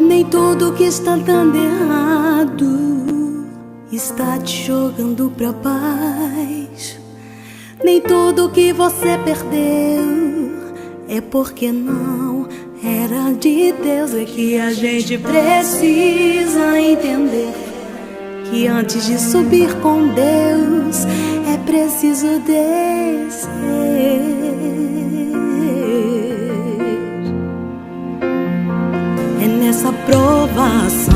Nem tudo que está dando errado está te jogando pra baixo. Nem tudo que você perdeu é porque não era de Deus. É que a gente precisa entender que antes de subir com Deus é preciso descer. É nessa provação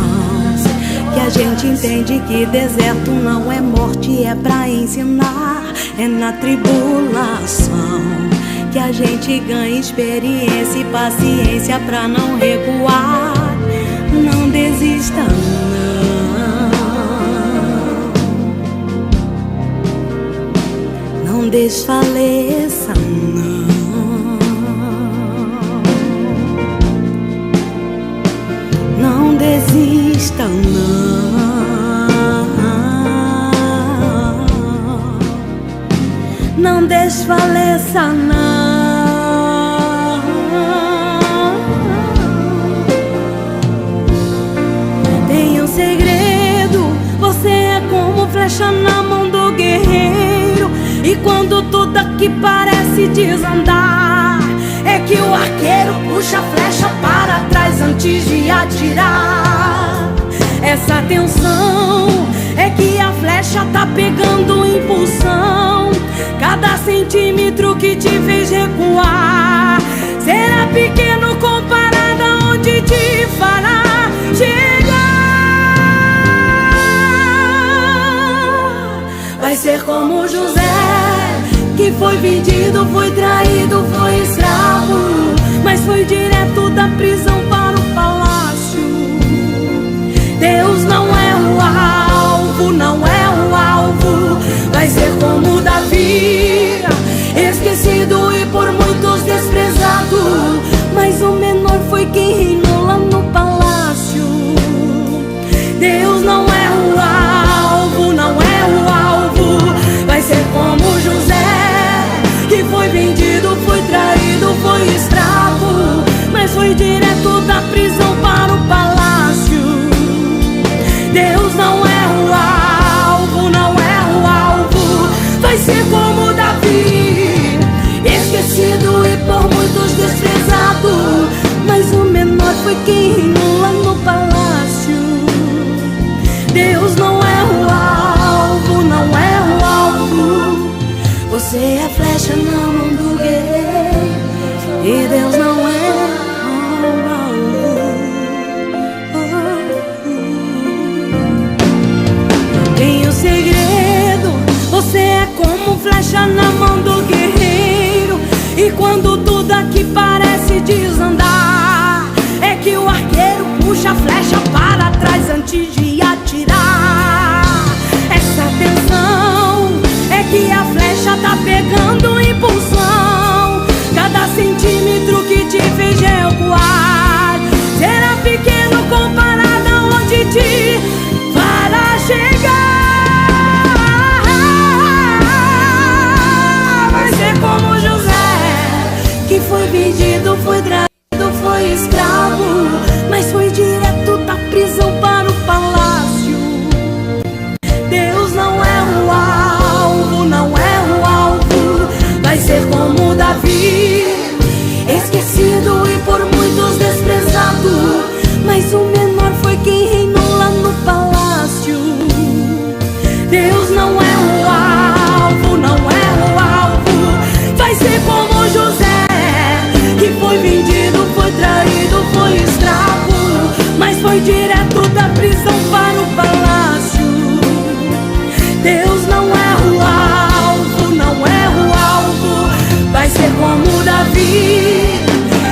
que a gente entende que deserto não é morte, é pra ensinar. É na tribulação que a gente ganha experiência e paciência pra não recuar. Não desista não, não desfaleça não desista não desfaleça não. Tem um segredo, você é como flecha na mão do guerreiro. E quando tudo aqui parece desandar, é que o arqueiro puxa a flecha para trás antes de atirar. Essa tensão é que a flecha tá pegando impulsão. Cada centímetro que te fez recuar será pequeno comparado a onde te fará chegar. Vai ser como José, que foi vendido, foi traído, foi escravo, mas foi direto da prisão para o palácio. Deus não é o alvo, não é o alvo. Vai ser como Davi, esquecido e por muitos desprezado, mas o menor foi quem reinou lá no palácio. Deus não é o alvo, não é o alvo. Vai ser como José, que foi vendido, foi traído, foi escravo, mas foi direto da prisão para o palácio. Deus não é o alvo, não é o alvo. Vai ser como Davi, esquecido e por muitos desprezado, mas o menor foi quem reinou lá no palácio. Deus não é o alvo, não é o alvo. Você é a flecha na mão do guerreiro, e Deus não é o alvo. Tem o segredo, você é como flecha na mão do guerreiro. E quando tudo aqui parece desandar, é que o arqueiro puxa a flecha para trás antes de atirar. Essa tensão é que a flecha tá pegando impulsão. Cada centímetro que te fez recuar será pequeno comparado a onde te fará chegar. Vai ser como José, que foi vendido, foi traído, foi escravo, mas foi direto da prisão para o palácio. Deus não é o alvo, não é o alvo. Vai ser como Davi, esquecido e por muitos desprezado, mas o menor foi quem reinou lá no palácio. Deus não é o alvo, não é o alvo. Vai ser como José, que foi vendido, foi traído, foi escravo, mas foi direto da prisão para o palácio. Deus não é o alvo, não é o alvo. Vai ser como Davi,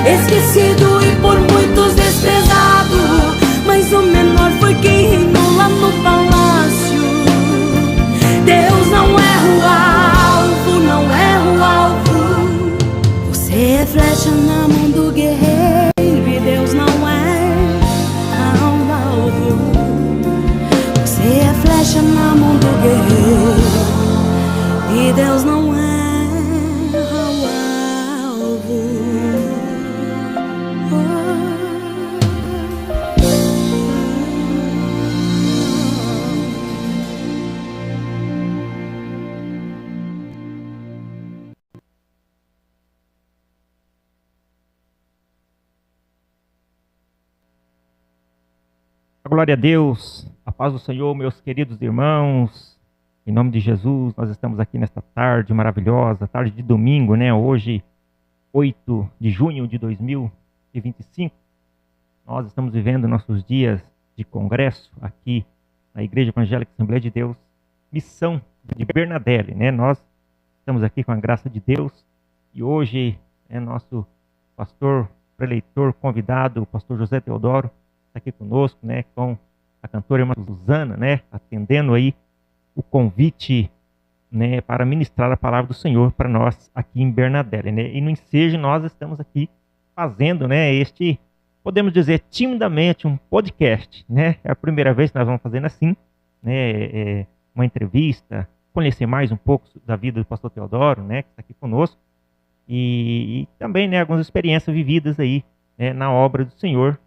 esquecido e por muitos desprezado, mas o menor foi quem reinou lá no palácio. Deus não é o alvo, não é o alvo. Você é flecha na mão do guerreiro, e Deus não é o alvo. Você é flecha na mão do guerreiro. E Deus não erra o alvo. Glória a Deus, a paz do Senhor, meus queridos irmãos, em nome de Jesus, nós estamos aqui nesta tarde maravilhosa, tarde de domingo, né? Hoje, 8 de junho de 2025, nós estamos vivendo nossos dias de congresso aqui na Igreja Evangélica Assembleia de Deus, missão de Bernadelli, né? Nós estamos aqui com a graça de Deus e hoje é nosso pastor, preleitor, convidado, o pastor José Teodoro, está aqui conosco, né, com a cantora irmã Suzana, né, atendendo aí o convite, né, para ministrar a palavra do Senhor para nós aqui em Bernadelli, né, e no ensejo nós estamos aqui fazendo, né, este, podemos dizer timidamente, um podcast, né, é a primeira vez que nós vamos fazendo assim, né, uma entrevista, conhecer mais um pouco da vida do pastor Teodoro, né, que está aqui conosco, e também, né, algumas experiências vividas aí, né, na obra do Senhor,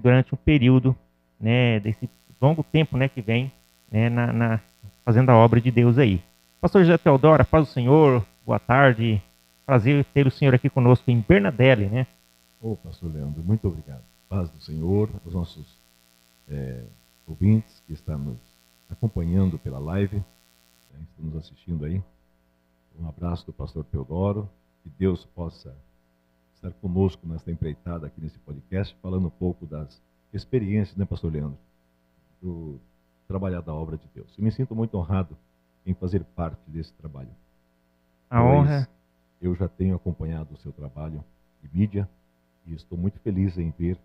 durante um período, né, desse longo tempo, né, que vem, né, fazendo a obra de Deus aí. Pastor José Teodoro, paz do Senhor, boa tarde, prazer ter o Senhor aqui conosco em Bernadelli, né? Ô, pastor Leandro, muito obrigado. Paz do Senhor, aos nossos ouvintes que estão nos acompanhando pela live, né, estão nos assistindo aí. Um abraço do pastor Teodoro, que Deus possa estar conosco nesta empreitada aqui nesse podcast, falando um pouco das experiências, né, pastor Leandro, do trabalhar da obra de Deus. Eu me sinto muito honrado em fazer parte desse trabalho. A honra. Eu já tenho acompanhado o seu trabalho de mídia e estou muito feliz em ver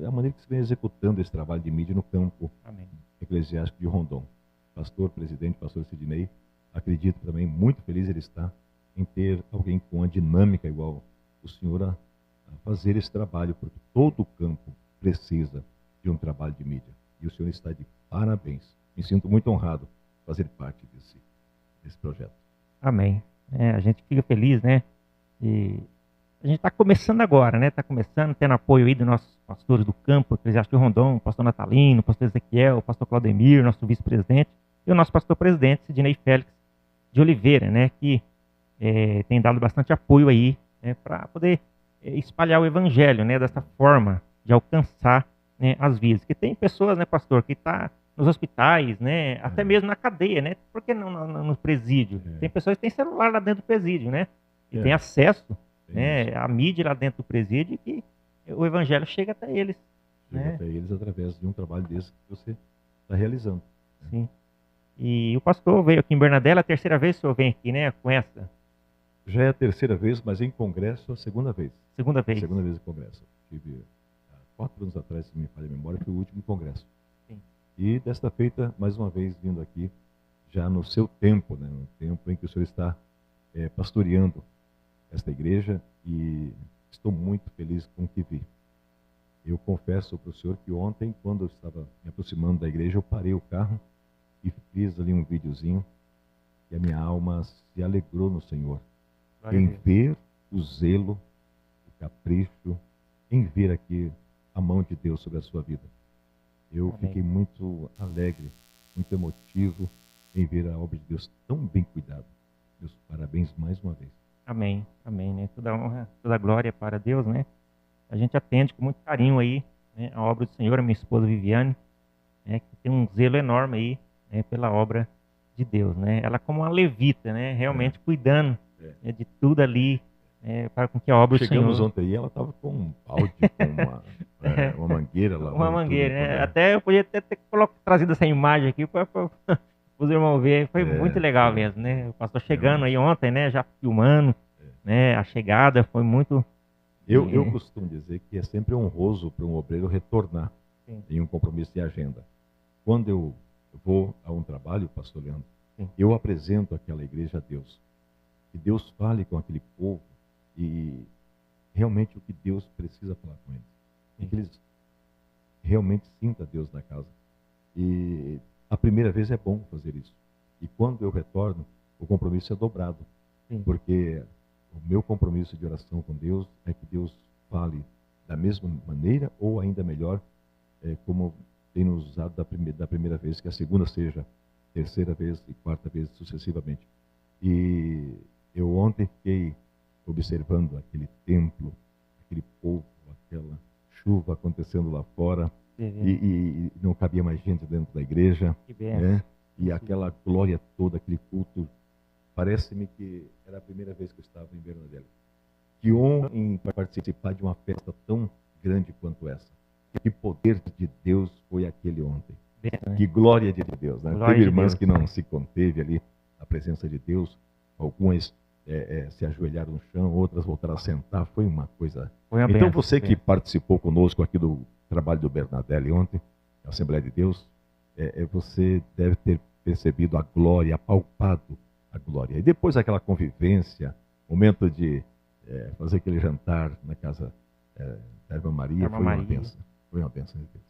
a maneira que você vem executando esse trabalho de mídia no campo eclesiástico de Rondon. Pastor, presidente, pastor Sidney, acredito também, muito feliz ele está em ter alguém com a dinâmica igual o senhor a fazer esse trabalho, porque todo o campo precisa de um trabalho de mídia. E o senhor está de parabéns. Me sinto muito honrado em fazer parte desse projeto. Amém. A gente fica feliz, né? E a gente está começando agora, né? Está começando, tendo apoio aí dos nossos pastores do campo, Eclesiástico de Rondon, pastor Natalino, pastor Ezequiel, pastor Claudemir, nosso vice-presidente, e o nosso pastor-presidente, Sidney Félix de Oliveira, né? Que tem dado bastante apoio aí, né, para poder espalhar o evangelho, né, dessa forma de alcançar, né, as vidas. Que tem pessoas, né, pastor, que está nos hospitais, né, até mesmo na cadeia, né, por que não no presídio? Tem pessoas que têm celular lá dentro do presídio, né, e tem acesso, né, à mídia lá dentro do presídio, que o evangelho chega até eles. Chega até eles através de um trabalho desse que você está realizando. Né? Sim. E o pastor veio aqui em Bernadelli, a terceira vez que o senhor vem aqui, né, com essa... Já é a terceira vez, mas em congresso a segunda vez. Segunda vez em congresso. Tive 4 anos atrás, se me falha a memória, foi o último congresso. Sim. E desta feita, mais uma vez, vindo aqui, já no seu tempo, né, no tempo em que o senhor está pastoreando esta igreja, e estou muito feliz com o que vi. Eu confesso para o senhor que ontem, quando eu estava me aproximando da igreja, eu parei o carro e fiz ali um videozinho, e a minha alma se alegrou no Senhor. Em ver o zelo, o capricho, em ver aqui a mão de Deus sobre a sua vida. Eu fiquei muito alegre, muito emotivo em ver a obra de Deus tão bem cuidada. Meus parabéns mais uma vez. Amém, amém, né? Toda honra, toda glória para Deus, né? A gente atende com muito carinho aí, né, a obra do Senhor, a minha esposa Viviane, né, que tem um zelo enorme aí, né, pela obra de Deus, né? Ela como uma levita, né? Realmente cuidando né, de tudo ali, para com que a obra do Senhor... Chegamos ontem aí, ela estava com um balde, com uma mangueira lá. Uma mangueira, né? Até eu podia ter trazido essa imagem aqui para os irmãos verem. Foi muito legal mesmo, né? O pastor chegando aí ontem, né? Já filmando, né? A chegada foi muito... Eu costumo dizer que é sempre honroso para um obreiro retornar em um compromisso de agenda. Quando eu vou a um trabalho, pastor Leandro, eu apresento aquela igreja a Deus. Que Deus fale com aquele povo e realmente o que Deus precisa falar com eles. E que eles realmente sintam Deus na casa. E a primeira vez é bom fazer isso. E quando eu retorno, o compromisso é dobrado. Sim. Porque o meu compromisso de oração com Deus é que Deus fale da mesma maneira ou ainda melhor, como tem nos usado da primeira vez, que a segunda seja terceira vez e quarta vez sucessivamente. E eu ontem fiquei observando aquele templo, aquele povo, aquela chuva acontecendo lá fora, e não cabia mais gente dentro da igreja, Que benção. né? E aquela glória toda, aquele culto. Parece-me que era a primeira vez que eu estava em Bernardelli. Que honra em participar de uma festa tão grande quanto essa. Que poder de Deus foi aquele ontem. Benção, né? Que glória de Deus, né? Glória Teve de irmãs Deus. que não se conteve ali a presença de Deus. Algumas se ajoelharam no chão, outras voltaram a sentar. Foi uma coisa... Foi uma Então benção, você que benção. participou conosco aqui do trabalho do Bernardelli ontem, na Assembleia de Deus, você deve ter percebido a glória, apalpado a glória. E depois aquela convivência, momento de fazer aquele jantar na casa da Irmã Maria, Irmã foi uma Maria. benção. Foi uma benção de Deus.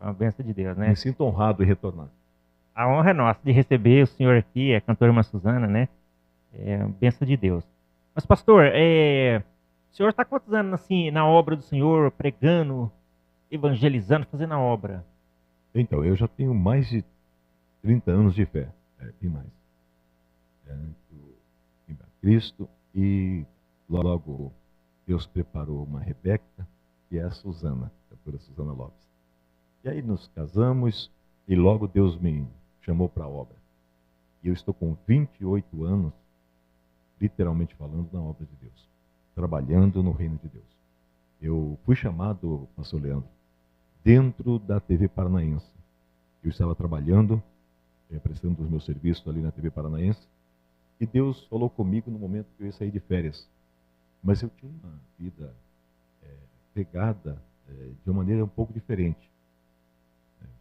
Uma benção de Deus, né? Me sinto honrado em retornar. A honra é nossa de receber o senhor aqui, a cantora Irmã Suzana, né? É uma benção de Deus. Mas, pastor, o senhor está quantos anos assim na obra do Senhor, pregando, evangelizando, fazendo a obra? Então, eu já tenho mais de 30 anos de fé, e mais. Em Cristo, e logo Deus preparou uma Rebeca, que é a Suzana, a cantora Suzana Lopes. E aí nos casamos, e logo Deus me chamou para a obra. E eu estou com 28 anos, literalmente falando, na obra de Deus, trabalhando no reino de Deus. Eu fui chamado, pastor Leandro, dentro da TV Paranaense. Eu estava trabalhando, prestando os meus serviços ali na TV Paranaense, e Deus falou comigo no momento que eu ia sair de férias. Mas eu tinha uma vida pegada de uma maneira um pouco diferente.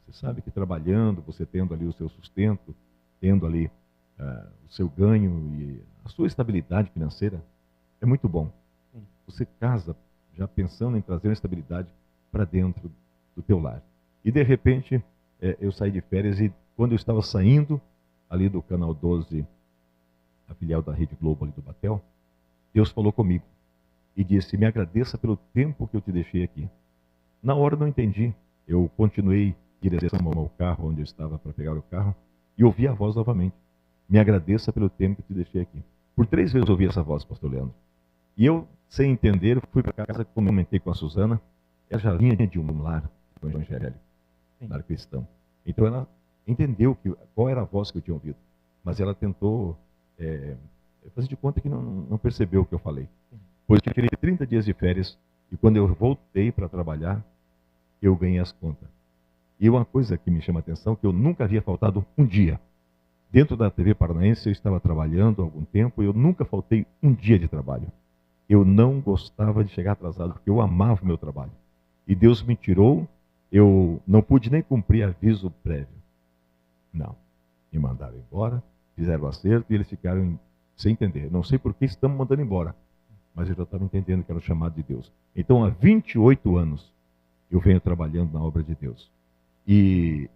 Você sabe que trabalhando, você tendo ali o seu sustento, tendo ali o seu ganho e a sua estabilidade financeira, é muito bom. Você casa já pensando em trazer uma estabilidade para dentro do teu lar. E de repente, eu saí de férias e quando eu estava saindo ali do Canal 12, a filial da Rede Globo ali do Batel, Deus falou comigo e disse: me agradeça pelo tempo que eu te deixei aqui. Na hora eu não entendi. Eu continuei em direção ao carro onde eu estava para pegar o carro e ouvi a voz novamente: me agradeça pelo tempo que eu te deixei aqui. Por 3 vezes eu ouvi essa voz, pastor Leandro. E eu, sem entender, fui para casa, comentei com a Suzana. Ela já vinha de um lar evangélico, lar cristão. Então ela entendeu qual era a voz que eu tinha ouvido. Mas ela tentou fazer de conta que não percebeu o que eu falei. Pois eu tirei 30 dias de férias e quando eu voltei para trabalhar, eu ganhei as contas. E uma coisa que me chama a atenção, que eu nunca havia faltado um dia. Dentro da TV Paranaense eu estava trabalhando há algum tempo e eu nunca faltei um dia de trabalho. Eu não gostava de chegar atrasado, porque eu amava o meu trabalho. E Deus me tirou, eu não pude nem cumprir aviso prévio. Não. Me mandaram embora, fizeram o acerto e eles ficaram sem entender. Não sei por que estamos mandando embora, mas eu já estava entendendo que era o chamado de Deus. Então, há 28 anos, eu venho trabalhando na obra de Deus. E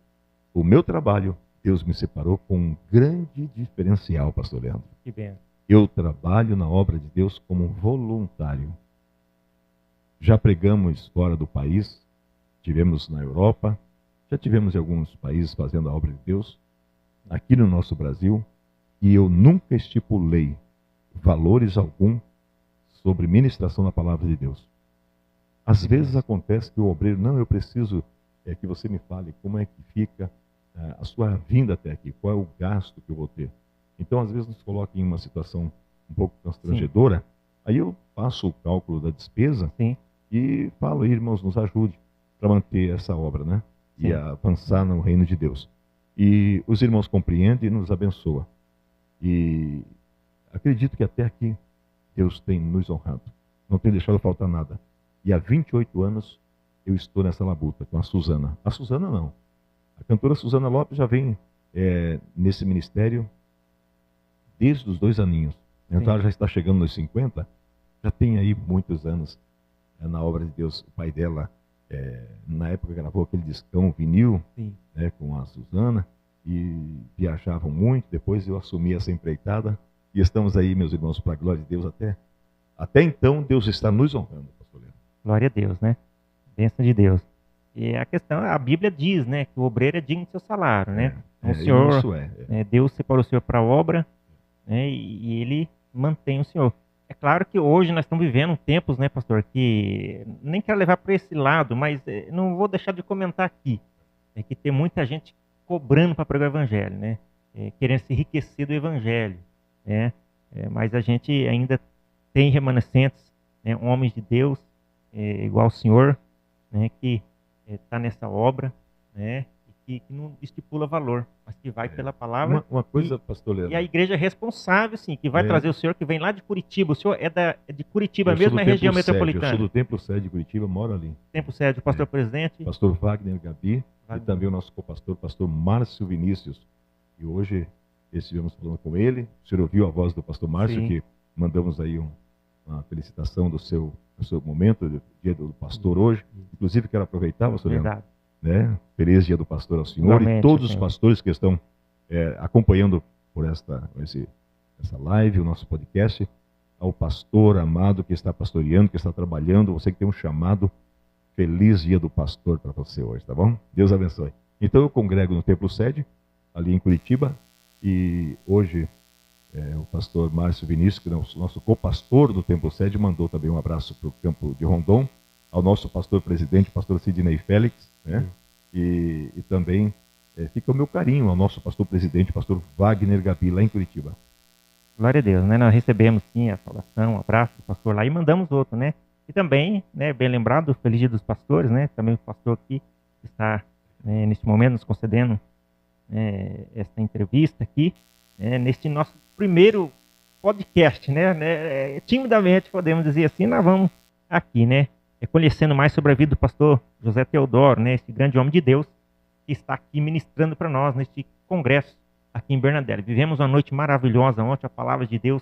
o meu trabalho, Deus me separou com um grande diferencial, pastor Leandro. Que bem. Eu trabalho na obra de Deus como voluntário. Já pregamos fora do país, tivemos na Europa, já tivemos em alguns países fazendo a obra de Deus, aqui no nosso Brasil, e eu nunca estipulei valores algum sobre ministração da palavra de Deus. Às vezes acontece que o obreiro, não, eu preciso que você me fale como é que fica a sua vinda até aqui, qual é o gasto que eu vou ter. Então, às vezes, nos coloca em uma situação um pouco constrangedora. Sim. Aí eu faço o cálculo da despesa. Sim. E falo: irmãos, nos ajude para manter essa obra, né? Sim. E avançar no reino de Deus. E os irmãos compreendem e nos abençoam. E acredito que até aqui Deus tem nos honrado. Não tem deixado faltar nada. E há 28 anos eu estou nessa labuta com a Suzana. A Suzana não. A cantora Suzana Lopes já vem nesse ministério desde os 2 aninhos. Então, sim, ela já está chegando nos 50, já tem aí muitos anos na obra de Deus. O pai dela, na época, gravou aquele discão vinil, né, com a Suzana. e viajavam muito. Depois eu assumi essa empreitada e estamos aí, meus irmãos, para a glória de Deus até então. Deus está nos honrando, pastor Leandro. Glória a Deus, né? Bênção de Deus. E a questão, a Bíblia diz, né, que o obreiro é digno do seu salário, né? Então, o Senhor, isso Deus separou o Senhor para a obra, né, e Ele mantém o Senhor. É claro que hoje nós estamos vivendo tempos, né, pastor, que nem quero levar para esse lado, mas não vou deixar de comentar aqui, é que tem muita gente cobrando para pregar o evangelho, né? Querendo se enriquecer do evangelho, né? Mas a gente ainda tem remanescentes, né, homens de Deus, igual o Senhor, né, que está nessa obra, né, e que não estipula valor, mas que vai pela palavra. Uma coisa, pastor Leandro. E a igreja é responsável, sim, que vai trazer o senhor, que vem lá de Curitiba. O senhor é de Curitiba mesmo, na região metropolitana? Eu sou do Templo Sede de Curitiba, moro ali. Templo Sede, o pastor presidente. Pastor Wagner Gabi, e também o nosso co-pastor, pastor Márcio Vinícius. E hoje estivemos falando com ele. O senhor ouviu a voz do pastor Márcio, sim, que mandamos aí uma felicitação do seu momento, do dia do pastor hoje. Inclusive, quero aproveitar, pastor Leandro, né? Feliz dia do pastor ao senhor. Igualmente, e todos os pastores que estão acompanhando por essa live, o nosso podcast, ao pastor amado que está pastoreando, que está trabalhando, você que tem um chamado. Feliz dia do pastor para você hoje, tá bom? Deus abençoe. Então eu congrego no Templo Sede, ali em Curitiba, e hoje o pastor Márcio Vinícius, que é o nosso co-pastor do Templo Sede, mandou também um abraço para o campo de Rondon, ao nosso pastor presidente, pastor Sidney Félix, né? E também fica o meu carinho ao nosso pastor presidente, pastor Wagner Gabi, lá em Curitiba. Glória a Deus, né? Nós recebemos sim a saudação, um abraço do pastor lá e mandamos outro, né? E também, né, bem lembrado, Feliz Dia dos Pastores, né? Também o pastor aqui está, neste momento, nos concedendo esta entrevista aqui, neste nosso primeiro podcast, né? Timidamente, podemos dizer assim, nós vamos aqui, né? Conhecendo mais sobre a vida do pastor José Teodoro, né? Esse grande homem de Deus que está aqui ministrando para nós neste congresso aqui em Bernadette. Vivemos uma noite maravilhosa ontem, a palavra de Deus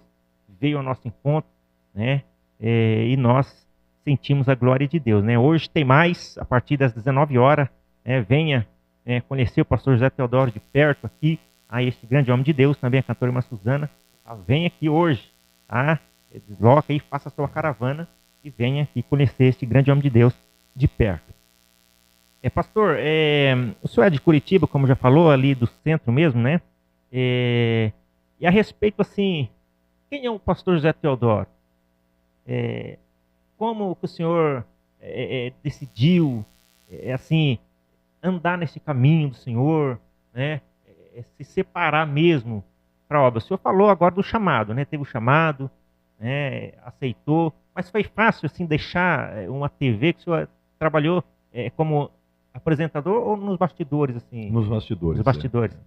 veio ao nosso encontro, né? E nós sentimos a glória de Deus, né? Hoje tem mais, a partir das 19 horas, venha conhecer o pastor José Teodoro de perto aqui, este grande homem de Deus, também a cantora irmã Suzana, vem aqui hoje, tá? Desloca aí, faça a sua caravana e venha aqui conhecer este grande homem de Deus de perto. Pastor, o senhor é de Curitiba, como já falou, ali do centro mesmo, né? E a respeito, assim, quem é o pastor José Teodoro? Como que o senhor decidiu, assim, andar nesse caminho do Senhor, né? Se separar mesmo para a obra? O senhor falou agora do chamado, né? Teve o chamado, né? Aceitou, mas foi fácil, assim, deixar uma TV que o senhor trabalhou como apresentador ou nos bastidores, assim? Nos bastidores. Nos bastidores.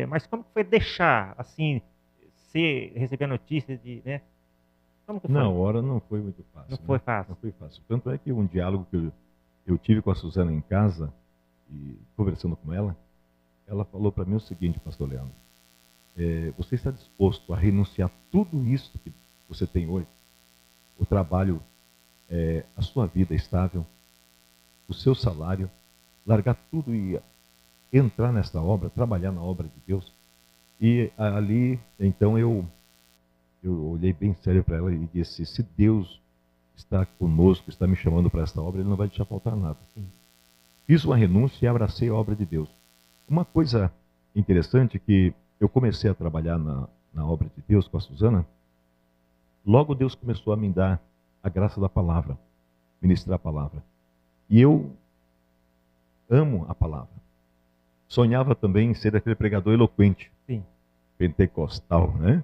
Mas como que foi deixar, assim, receber a notícia de, né? Como que foi? Na hora não foi muito fácil. Não foi fácil. Não foi fácil. Tanto é que um diálogo que eu tive com a Suzana em casa, e conversando com ela falou para mim o seguinte, pastor Leandro, você está disposto a renunciar tudo isso que você tem hoje? O trabalho, a sua vida estável, o seu salário, largar tudo e entrar nessa obra, trabalhar na obra de Deus? E ali, então, eu olhei bem sério para ela e disse, se Deus está conosco, está me chamando para esta obra, Ele não vai deixar faltar nada. Sim. Fiz uma renúncia e abracei a obra de Deus. Uma coisa interessante é que eu comecei a trabalhar na obra de Deus com a Suzana, logo Deus começou a me dar a graça da palavra, ministrar a palavra. E eu amo a palavra. Sonhava também em ser aquele pregador eloquente, sim, pentecostal, né?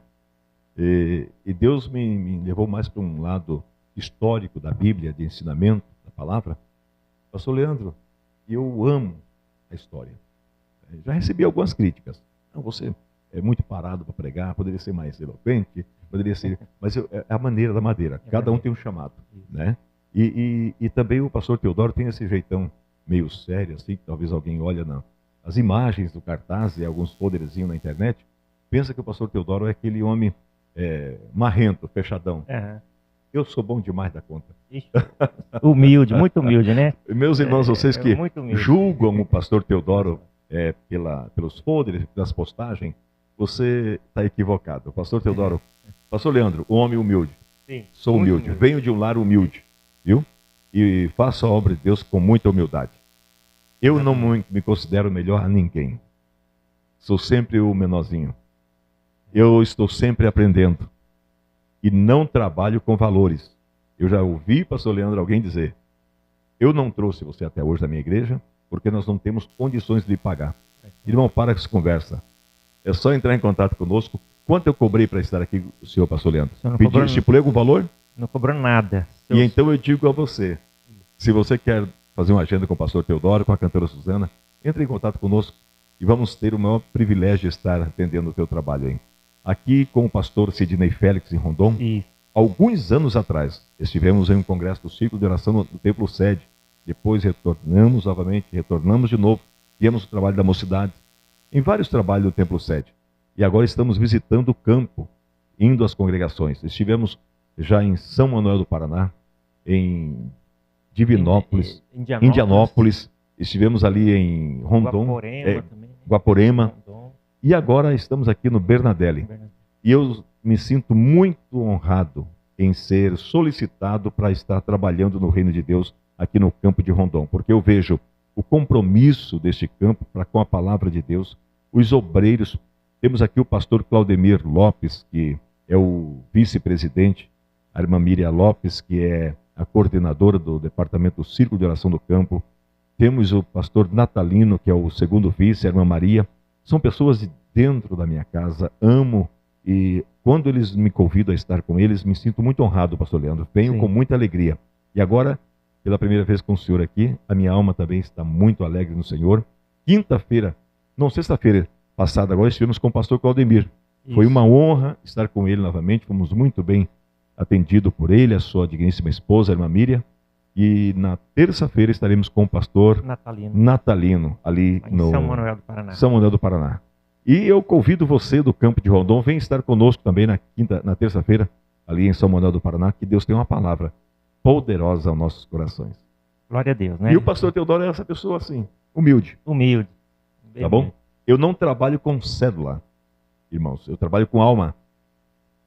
E Deus me levou mais para um lado histórico da Bíblia, de ensinamento da palavra. Pastor Leandro, eu amo a história. Já recebi algumas críticas. Não, você é muito parado para pregar, poderia ser mais eloquente, poderia ser... Mas é a maneira da madeira. Cada um tem um chamado, né? E também o pastor Teodoro tem esse jeitão meio sério, assim, que talvez alguém olha as imagens do cartaz e alguns folderzinhos na internet, pensa que o pastor Teodoro é aquele homem marrento, fechadão. Uhum. Eu sou bom demais da conta. Ixi, humilde, muito humilde, né? Meus irmãos, vocês que julgam o pastor Teodoro pelos folders, pelas postagens, você está equivocado. O pastor Teodoro, pastor Leandro, um homem humilde. Sim, Sou muito humilde, venho de um lar humilde, viu? E faço a obra de Deus com muita humildade. Eu não me considero melhor a ninguém. Sou sempre o menorzinho. Eu estou sempre aprendendo. E não trabalho com valores. Eu já ouvi, pastor Leandro, alguém dizer: eu não trouxe você até hoje da minha igreja porque nós não temos condições de lhe pagar. Irmão, para com essa conversa. É só entrar em contato conosco. Quanto eu cobrei para estar aqui, o senhor pastor Leandro? Estipulei algum valor? Não cobrou nada. E então eu digo a você, se você quer fazer uma agenda com o pastor Teodoro, com a cantora Suzana, entre em contato conosco e vamos ter o maior privilégio de estar atendendo o teu trabalho aí. Aqui com o pastor Sidney Félix em Rondon, alguns anos atrás, estivemos em um congresso do Círculo de Oração no Templo Sede. Depois retornamos novamente, retornamos de novo, viemos o trabalho da mocidade, em vários trabalhos do Templo Sede. E agora estamos visitando o campo, indo às congregações. Estivemos já em São Manuel do Paraná, em Divinópolis, Indianópolis, estivemos ali em Rondon, Guaporema, e agora estamos aqui no Bernadelli. E eu me sinto muito honrado em ser solicitado para estar trabalhando no reino de Deus aqui no campo de Rondon, porque eu vejo o compromisso deste campo para com a palavra de Deus, os obreiros. Temos aqui o pastor Claudemir Lopes, que é o vice-presidente, a irmã Miriam Lopes, que é a coordenadora do departamento do Círculo de Oração do Campo. Temos o pastor Natalino, que é o segundo vice, a irmã Maria. São pessoas de dentro da minha casa, amo, e quando eles me convidam a estar com eles, me sinto muito honrado, pastor Leandro. Venho com muita alegria. E agora, pela primeira vez com o senhor aqui, a minha alma também está muito alegre no Senhor. Quinta-feira, não, sexta-feira passada, agora estivemos com o pastor Claudemir. Foi uma honra estar com ele novamente, fomos muito bem atendidos por ele, a sua digníssima esposa, a irmã Miriam. E na terça-feira estaremos com o pastor Natalino ali no São Manuel do Paraná. São Manuel do Paraná. E eu convido você do campo de Rondon, vem estar conosco também na terça-feira, ali em São Manuel do Paraná, que Deus tem uma palavra poderosa aos nossos corações. Glória a Deus, né? E o pastor Teodoro é essa pessoa assim, humilde. Humilde. Tá bom? Eu não trabalho com cédula, irmãos, eu trabalho com alma.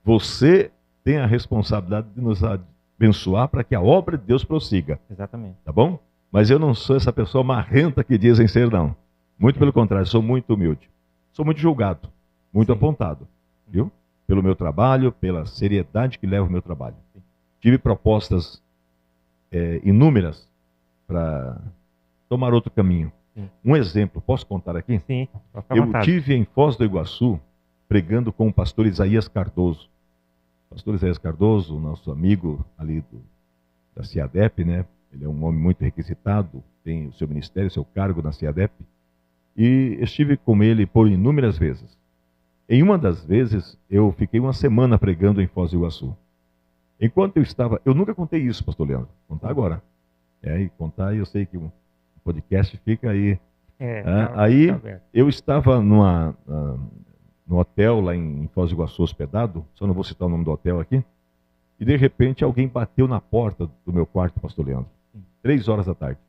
Você tem a responsabilidade de nos abençoar para que a obra de Deus prossiga. Exatamente. Tá bom? Mas eu não sou essa pessoa marrenta que dizem ser, não. Muito pelo contrário, sou muito humilde. Sou muito julgado, muito apontado, viu? Pelo meu trabalho, pela seriedade que leva o meu trabalho. Tive propostas inúmeras para tomar outro caminho. Um exemplo, posso contar aqui? Sim, eu tive em Foz do Iguaçu pregando com o pastor Isaías Cardoso. Pastor Isaías Cardoso, nosso amigo ali da CIADEP, né? Ele é um homem muito requisitado, tem o seu ministério, o seu cargo na CIADEP. E estive com ele por inúmeras vezes. Em uma das vezes, eu fiquei uma semana pregando em Foz do Iguaçu. Enquanto eu estava... Eu nunca contei isso, pastor Leandro. Contar agora. E contar, eu sei que o podcast fica aí. Aí, eu estava no hotel lá em Foz do Iguaçu hospedado, só não vou citar o nome do hotel aqui, e de repente alguém bateu na porta do meu quarto, pastor Leandro, 3 horas da tarde.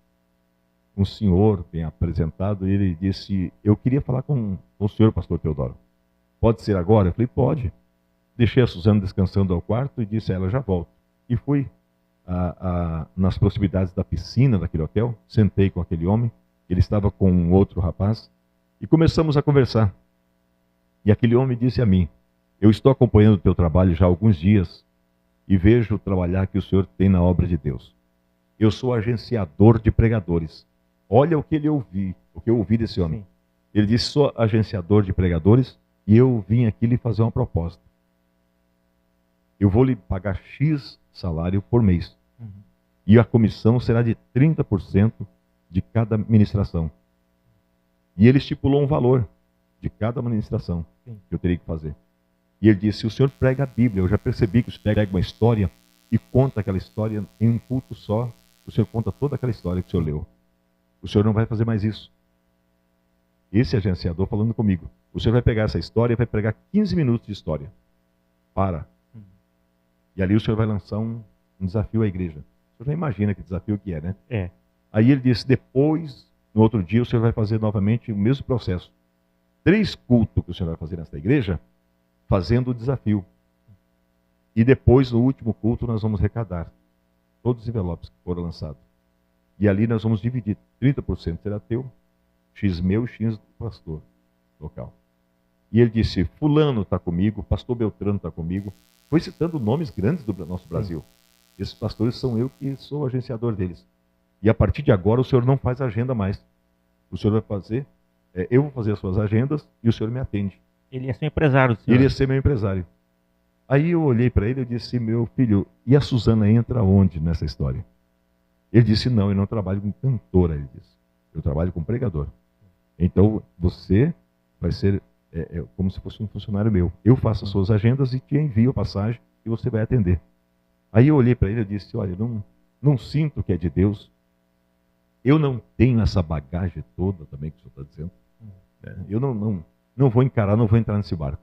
Um senhor bem apresentado, e ele disse: eu queria falar com o senhor, pastor Teodoro. Pode ser agora? Eu falei: pode. Deixei a Suzana descansando ao quarto e disse a ela: já volto. E fui nas proximidades da piscina daquele hotel, sentei com aquele homem, ele estava com um outro rapaz, e começamos a conversar. E aquele homem disse a mim: eu estou acompanhando o teu trabalho já há alguns dias, e vejo o trabalhar que o senhor tem na obra de Deus. Eu sou agenciador de pregadores. Olha o que eu ouvi desse homem. Sim. Ele disse: sou agenciador de pregadores e eu vim aqui lhe fazer uma proposta. Eu vou lhe pagar X salário por mês. E a comissão será de 30% de cada ministração. E ele estipulou um valor de cada ministração que eu teria que fazer. E ele disse: o senhor prega a Bíblia. Eu já percebi que o senhor pega uma história e conta aquela história em um culto só. O senhor conta toda aquela história que o senhor leu. O senhor não vai fazer mais isso. Esse agenciador falando comigo: o senhor vai pegar essa história e vai pregar 15 minutos de história. Para. E ali o senhor vai lançar um desafio à igreja. O senhor já imagina que desafio que é, né? É. Aí ele disse: depois no outro dia o senhor vai fazer novamente o mesmo processo. 3 cultos que o senhor vai fazer nesta igreja, fazendo o desafio. E depois, no último culto, nós vamos arrecadar todos os envelopes que foram lançados. E ali nós vamos dividir. 30% será teu, X meu, X do pastor local. E ele disse, fulano está comigo, pastor Beltrano está comigo. Foi citando nomes grandes do nosso Brasil. Esses pastores são eu que sou agenciador deles. E a partir de agora o senhor não faz agenda mais. O senhor vai fazer, eu vou fazer as suas agendas e o senhor me atende. Ele ia ser empresário, senhor. Ele ia ser meu empresário. Aí eu olhei para ele e disse, meu filho, e a Suzana entra onde nessa história? Ele disse, não, eu não trabalho com cantora, ele disse. Eu trabalho com pregador. Então você vai ser como se fosse um funcionário meu. Eu faço as suas agendas e te envio a passagem e você vai atender. Aí eu olhei para ele e disse, olha, não sinto que é de Deus. Eu não tenho essa bagagem toda também que o senhor está dizendo. Eu não vou encarar, não vou entrar nesse barco.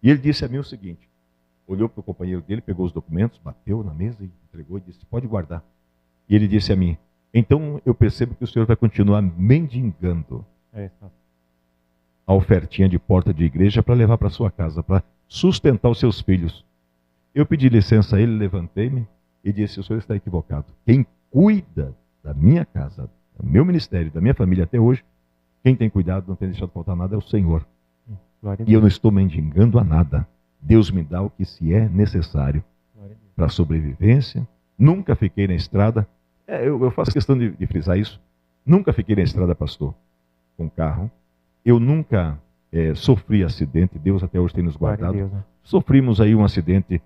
E ele disse a mim o seguinte, olhou para o companheiro dele, pegou os documentos, bateu na mesa e entregou e disse, pode guardar. E ele disse a mim, então eu percebo que o senhor vai continuar mendigando a ofertinha de porta de igreja para levar para sua casa, para sustentar os seus filhos. Eu pedi licença a ele, levantei-me e disse, o senhor está equivocado. Quem cuida da minha casa, do meu ministério, da minha família até hoje, quem tem cuidado, não tem deixado faltar nada, é o Senhor. E eu não estou mendigando a nada. Deus me dá o que se é necessário para a sobrevivência. Nunca fiquei na estrada. Eu faço questão de frisar isso. Nunca fiquei na estrada, pastor, com carro. Eu nunca sofri acidente. Deus até hoje tem nos guardado. Deus, né? Sofrimos aí um acidente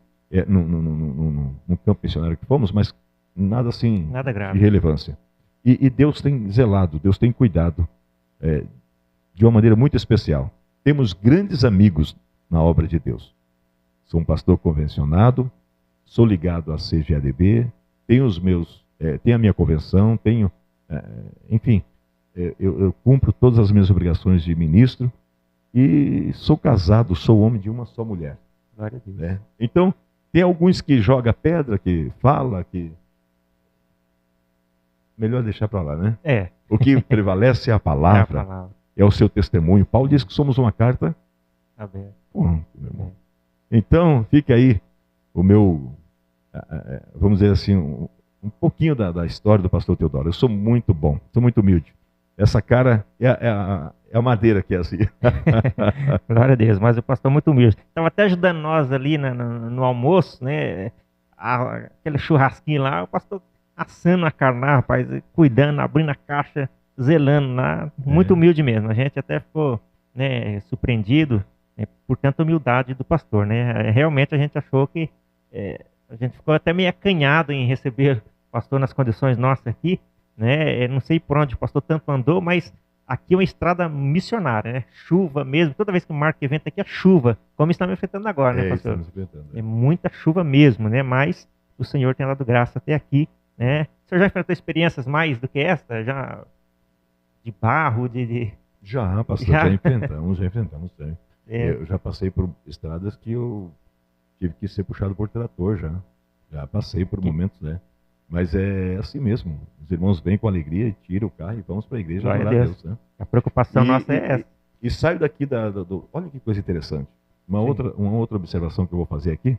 no campo missionário que fomos, mas nada assim Nada grave. de relevância. E Deus tem zelado, Deus tem cuidado de uma maneira muito especial. Temos grandes amigos na obra de Deus. Sou um pastor convencionado, sou ligado à CGADB, tenho a minha convenção, enfim, eu cumpro todas as minhas obrigações de ministro e sou casado, sou homem de uma só mulher. Glória a Deus. Né? Então, tem alguns que jogam pedra, que fala, que... Melhor deixar para lá, né? O que prevalece é a palavra, é o seu testemunho. Paulo diz que somos uma carta aberta. Pronto, meu irmão. Então, fica aí o meu, vamos dizer assim, um pouquinho da história do pastor Teodoro. Eu sou muito bom, sou muito humilde. Essa cara é a madeira que é assim. Glória a Deus, mas o pastor é muito humilde. Estava até ajudando nós ali no almoço, né? Aquele churrasquinho lá, o pastor assando a carne lá, rapaz, cuidando, abrindo a caixa, zelando lá. Muito humilde mesmo. A gente até ficou, né, surpreendido, né, por tanta humildade do pastor, né? Realmente a gente achou que a gente ficou até meio acanhado em receber o pastor nas condições nossas aqui, né? Não sei por onde o pastor tanto andou, mas aqui é uma estrada missionária, né? Chuva mesmo. Toda vez que marca evento aqui é chuva, como estamos enfrentando agora, né, pastor? É muita chuva mesmo, né? Mas o Senhor tem dado graça até aqui, né? O senhor já enfrentou experiências mais do que esta? Já de barro, Já, pastor, já enfrentamos, sim. Eu já passei por estradas que eu tive que ser puxado por trator, já passei por momentos, né? Mas é assim mesmo, os irmãos vêm com alegria e tiram o carro e vamos para a igreja adorar a Deus, né? A preocupação nossa é essa. E saio daqui olha que coisa interessante, uma outra observação que eu vou fazer aqui,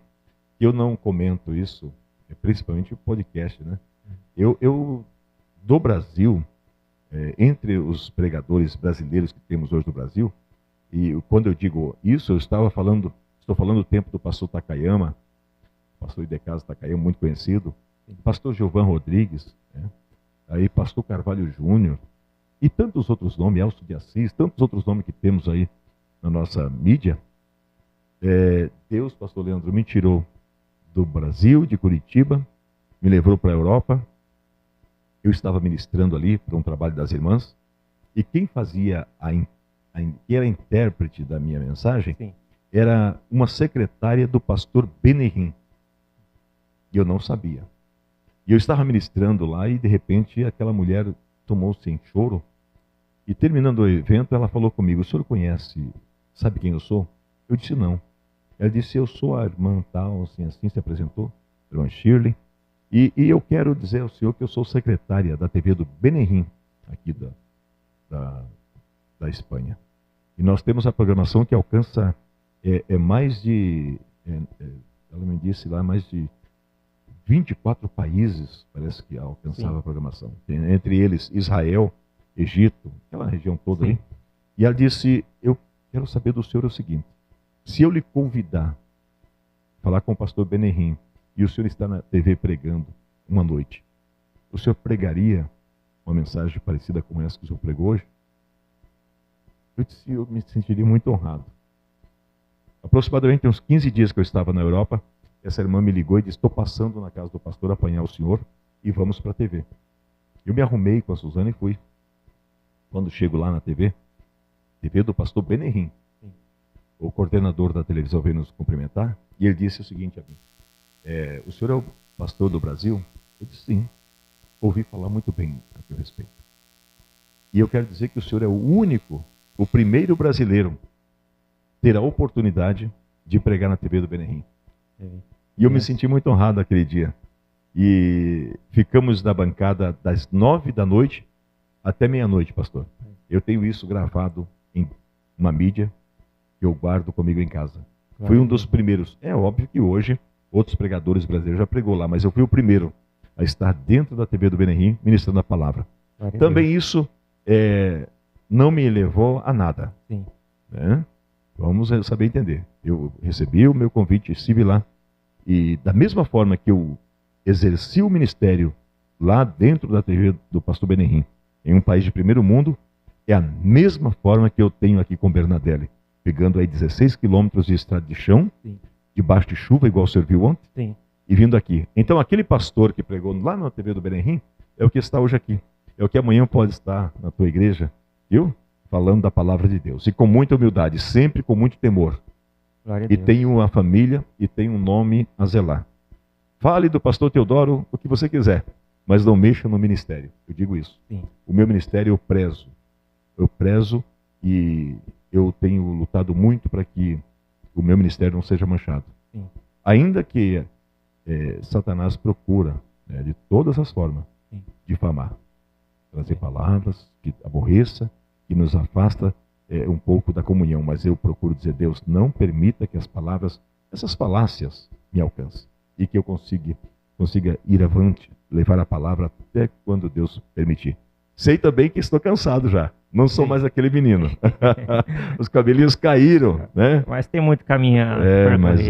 que eu não comento isso, principalmente o podcast, né? Eu do Brasil, entre os pregadores brasileiros que temos hoje no Brasil, e quando eu digo isso, estou falando do tempo do pastor Takayama, pastor Idecasa Takayama, muito conhecido, pastor Gilvan Rodrigues, né? Aí pastor Carvalho Júnior, e tantos outros nomes, Elcio de Assis, tantos outros nomes que temos aí na nossa mídia. Deus, pastor Leandro, me tirou do Brasil, de Curitiba, me levou para a Europa. Eu estava ministrando ali para um trabalho das irmãs, e quem fazia que era intérprete da minha mensagem, sim, era uma secretária do pastor Benehim. E eu não sabia. E eu estava ministrando lá e de repente aquela mulher tomou-se em choro. E terminando o evento, ela falou comigo: o senhor conhece, sabe quem eu sou? Eu disse não. Ela disse: eu sou a irmã tal, assim, se apresentou, irmã Shirley. E eu quero dizer ao senhor que eu sou secretária da TV do Benehim, aqui da Espanha. E nós temos a programação que alcança mais de, ela me disse lá, mais de 24 países, parece que alcançava Sim. a programação. Entre eles Israel, Egito, aquela região toda Sim. aí. E ela disse, eu quero saber do senhor o seguinte, se eu lhe convidar, falar com o pastor Benerrim, e o senhor está na TV pregando uma noite, o senhor pregaria uma mensagem parecida com essa que o senhor pregou hoje? Eu disse, eu me sentiria muito honrado. Aproximadamente uns 15 dias que eu estava na Europa, essa irmã me ligou e disse, estou passando na casa do pastor apanhar o senhor e vamos para a TV. Eu me arrumei com a Suzana e fui. Quando chego lá na TV do pastor Benerrim, o coordenador da televisão veio nos cumprimentar, e ele disse o seguinte a mim, o senhor é o pastor do Brasil? Eu disse, sim. Ouvi falar muito bem a seu respeito. E eu quero dizer que o senhor é o primeiro brasileiro ter a oportunidade de pregar na TV do Benerrim. E eu me senti muito honrado aquele dia. E ficamos na bancada das 9 da noite até meia-noite, pastor. Eu tenho isso gravado em uma mídia que eu guardo comigo em casa. Fui um dos primeiros. É óbvio que hoje outros pregadores brasileiros já pregou lá, mas eu fui o primeiro a estar dentro da TV do Benerrim ministrando a palavra. Também isso não me levou a nada. Sim. Né? Vamos saber entender. Eu recebi o meu convite, estive lá, e da mesma forma que eu exerci o ministério lá dentro da TV do pastor Benerrim, em um país de primeiro mundo, é a mesma forma que eu tenho aqui com Bernadette, pegando aí 16 quilômetros de estrada de chão, Sim. debaixo de chuva, igual o senhor viu ontem, Sim. e vindo aqui. Então aquele pastor que pregou lá na TV do Benerrim é o que está hoje aqui. É o que amanhã pode estar na tua igreja, viu? Falando da palavra de Deus. E com muita humildade, sempre com muito temor. Glória a E Deus. tem uma família e tem um nome a zelar. Fale do pastor Teodoro o que você quiser, mas não mexa no ministério. Eu digo isso. Sim. O meu ministério eu prezo. Eu prezo e eu tenho lutado muito para que o meu ministério não seja manchado. Sim. Ainda que Satanás procura, de todas as formas, Sim. difamar. Trazer palavras que aborreça, que nos afasta um pouco da comunhão. Mas eu procuro dizer, Deus, não permita que as palavras, essas falácias me alcancem. E que eu consiga ir avante, levar a palavra até quando Deus permitir. Sei também que estou cansado já. Não sou mais aquele menino. Os cabelinhos caíram, né? Mas tem muito caminho. Mas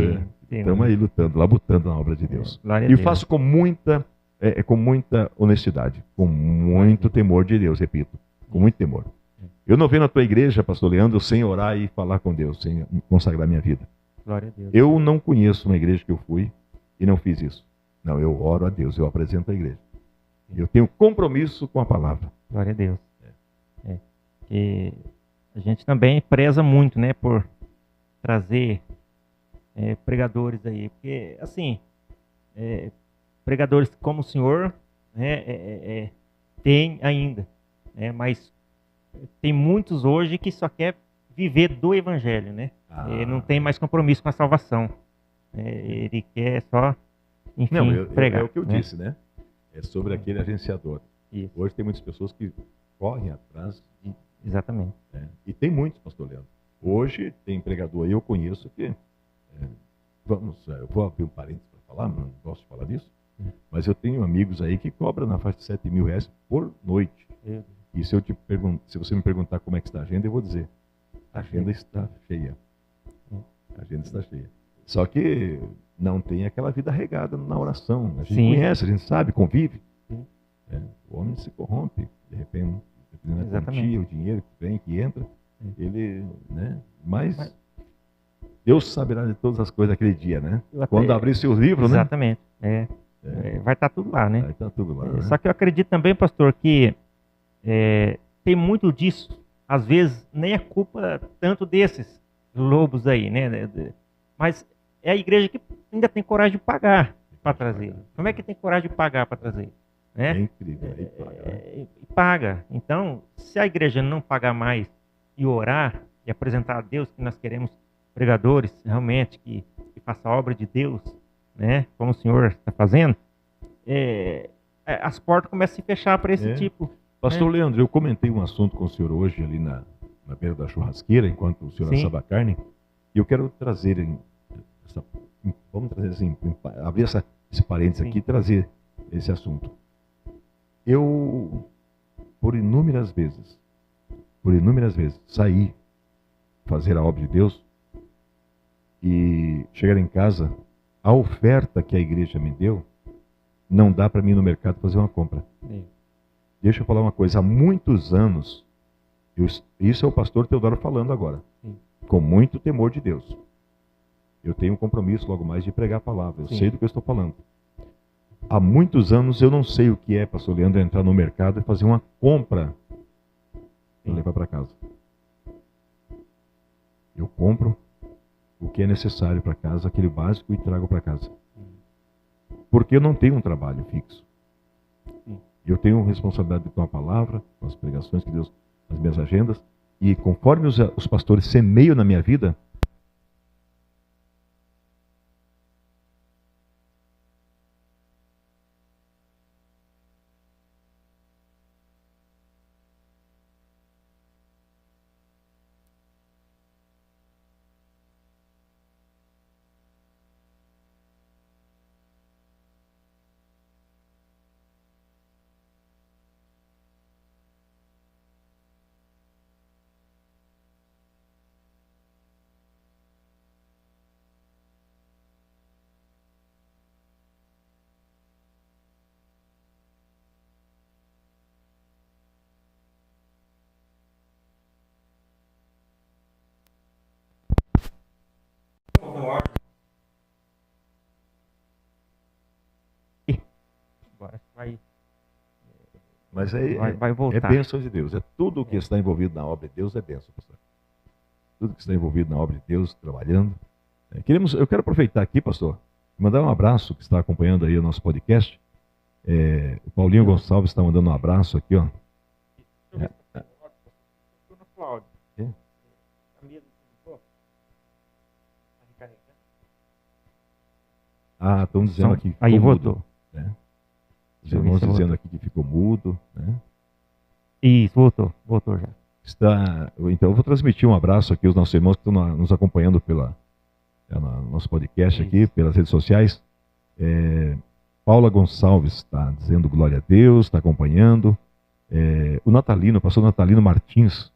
estamos aí lutando, labutando na obra de Deus. Glória a E Deus. faço com muita honestidade, com muito temor de Deus, repito. Com muito temor. Eu não venho na tua igreja, pastor Leandro, sem orar e falar com Deus, sem consagrar minha vida. Glória a Deus. Eu não conheço uma igreja que eu fui e não fiz isso. Não, eu oro a Deus, eu apresento a igreja. Eu tenho compromisso com a palavra. Glória a Deus. E a gente também preza muito, né, por trazer pregadores aí. Porque, assim, pregadores como o senhor, né, tem ainda. Mas tem muitos hoje que só quer viver do evangelho, né? Não tem mais compromisso com a salvação. Ele quer só, enfim, pregar. É o que eu disse, né? É sobre aquele agenciador. Isso. Hoje tem muitas pessoas que correm atrás. Exatamente. E tem muitos, pastor Leandro. Hoje tem pregador aí, eu conheço que... eu vou abrir um parênteses para falar, não gosto de falar disso. Mas eu tenho amigos aí que cobram na faixa de 7 mil reais por noite. E se você me perguntar como é que está a agenda, eu vou dizer, a agenda está cheia. A agenda está cheia. Só que não tem aquela vida regada na oração. A gente conhece, a gente sabe, convive. O homem se corrompe, de repente, dependendo da quantia, o dinheiro que vem, que entra, ele, né? Mas Deus saberá de todas as coisas daquele dia, né? Quando abrir seu livro, exatamente, né? Vai estar tudo lá, né? Vai estar tudo lá. Né? Só que eu acredito também, pastor, que tem muito disso. Às vezes nem é culpa tanto desses lobos aí, né? Mas é a igreja que ainda tem coragem de pagar para trazer. Como é que tem coragem de pagar para trazer? Né? É incrível. Paga. Então, se a igreja não pagar mais e orar e apresentar a Deus que nós queremos pregadores realmente que façam a obra de Deus, né? Como o senhor está fazendo, as portas começam a se fechar para esse tipo Pastor Leandro, eu comentei um assunto com o senhor hoje ali na beira da churrasqueira, enquanto o senhor Sim. assava a carne, e eu quero trazer, vamos trazer assim, abrir esse parênteses Sim. aqui e trazer esse assunto. Eu, por inúmeras vezes, saí fazer a obra de Deus e chegar em casa, a oferta que a igreja me deu, não dá para mim ir no mercado fazer uma compra. Sim. Deixa eu falar uma coisa, há muitos anos, isso é o pastor Teodoro falando agora, Sim. com muito temor de Deus. Eu tenho um compromisso logo mais de pregar a palavra, eu Sim. sei do que eu estou falando. Há muitos anos eu não sei o que é, pastor Leandro, entrar no mercado e fazer uma compra e Sim. levar para casa. Eu compro o que é necessário para casa, aquele básico, e trago para casa. Porque eu não tenho um trabalho fixo. Sim. Eu tenho responsabilidade com a palavra, com as pregações que Deus, as minhas agendas, e conforme os pastores semeiam na minha vida, Agora vai, mas vai é voltar. bênção de Deus. É tudo que está envolvido na obra de Deus é bênção, pastor. Tudo que está envolvido na obra de Deus, trabalhando. Eu quero aproveitar aqui, pastor, e mandar um abraço que está acompanhando aí o nosso podcast. O Paulinho Gonçalves está mandando um abraço aqui, ó. É. Ah, estão dizendo aqui que Aí ficou voltou. mudo, né? Os Deixa eu ver irmãos se dizendo voltou. aqui que ficou mudo, né? Isso, voltou já. Então eu vou transmitir um abraço aqui aos nossos irmãos que estão nos acompanhando no nosso podcast aqui, pelas redes sociais. Paula Gonçalves está dizendo glória a Deus, está acompanhando. O Natalino, o pastor Natalino Martins.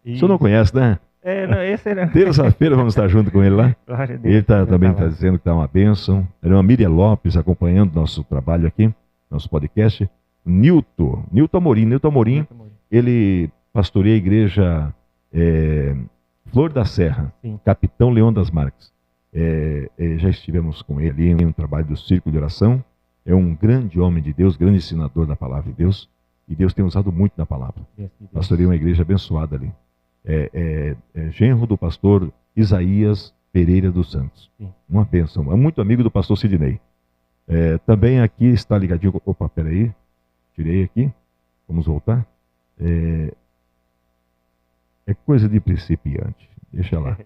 O senhor não conhece, né? Não, esse era. Terça-feira vamos estar junto com ele lá. Glória a Deus. Ele também Tá está lá. dizendo que está uma bênção. A irmã Miriam Lopes acompanhando nosso trabalho aqui, nosso podcast. Nilton Amorim, ele pastoreia a igreja Flor da Serra, Sim. Capitão Leão das Marques. Já estivemos com ele em um trabalho do Círculo de Oração. É um grande homem de Deus, grande ensinador da palavra de Deus. E Deus tem usado muito na palavra. Pastoreia uma igreja abençoada ali. Genro do pastor Isaías Pereira dos Santos. Sim. Uma bênção. É muito amigo do pastor Sidney. Também aqui está ligadinho. Opa, peraí. Tirei aqui. Vamos voltar. É coisa de principiante. Deixa lá.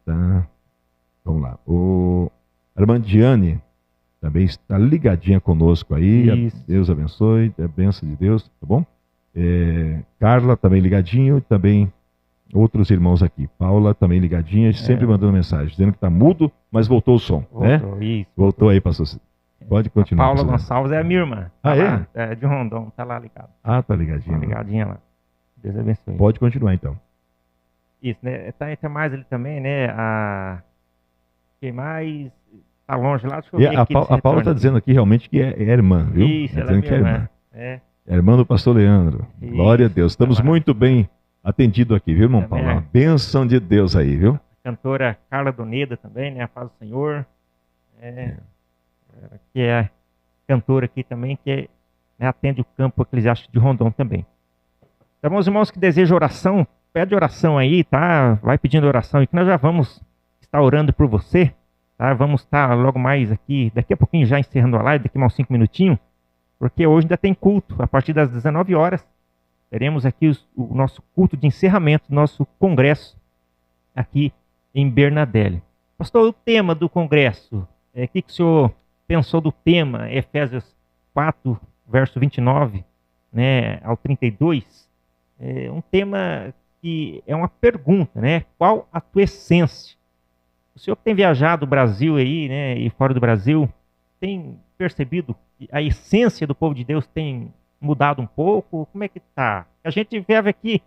Tá. Vamos lá. A irmã Diane também está ligadinha conosco aí. Isso. Deus abençoe. É bênção de Deus, tá bom? Carla também ligadinho. Também outros irmãos aqui. Paula também ligadinha, sempre mandando mensagem, dizendo que está mudo, mas voltou o som. Voltou, né? isso. Voltou aí, pastor. Pode continuar. Paula pastor. Gonçalves é a minha irmã. Tá Ah, lá, de Rondon, tá lá ligado. Ah, tá Tá ligadinho. ligadinha lá. Deus abençoe. Pode continuar então. Isso, né? Tá mais ali também, né? Quem mais tá longe lá? Deixa eu E ver a aqui. Paula está dizendo aqui realmente que é irmã, viu? Isso, Tá ela é dizendo minha que é irmã. irmã. É. É irmã do pastor Leandro. Isso, Glória a Deus. Estamos tá lá. muito bem atendidos aqui, viu, irmão Também Paulo? é. Uma bênção de Deus aí, viu? Cantora Carla Doneda também, né? A paz do Senhor. Que é cantora aqui também, que né, atende o campo eclesiástico de Rondon também. Então, meus irmãos que desejam oração, pede oração aí, tá? Vai pedindo oração aí, que nós já vamos estar orando por você, tá? Vamos estar logo mais aqui, daqui a pouquinho já encerrando a live, daqui a uns 5 minutinhos, porque hoje ainda tem culto, a partir das 19 horas, teremos aqui o nosso culto de encerramento do nosso congresso aqui em Bernadelli. Pastor, o tema do congresso, o que o senhor pensou do tema? Efésios 4, verso 29, né, ao 32, é um tema que é uma pergunta, né? Qual a tua essência? O senhor que tem viajado o Brasil aí, né, e fora do Brasil, tem percebido que a essência do povo de Deus tem mudado um pouco? Como é que tá? A gente vive aqui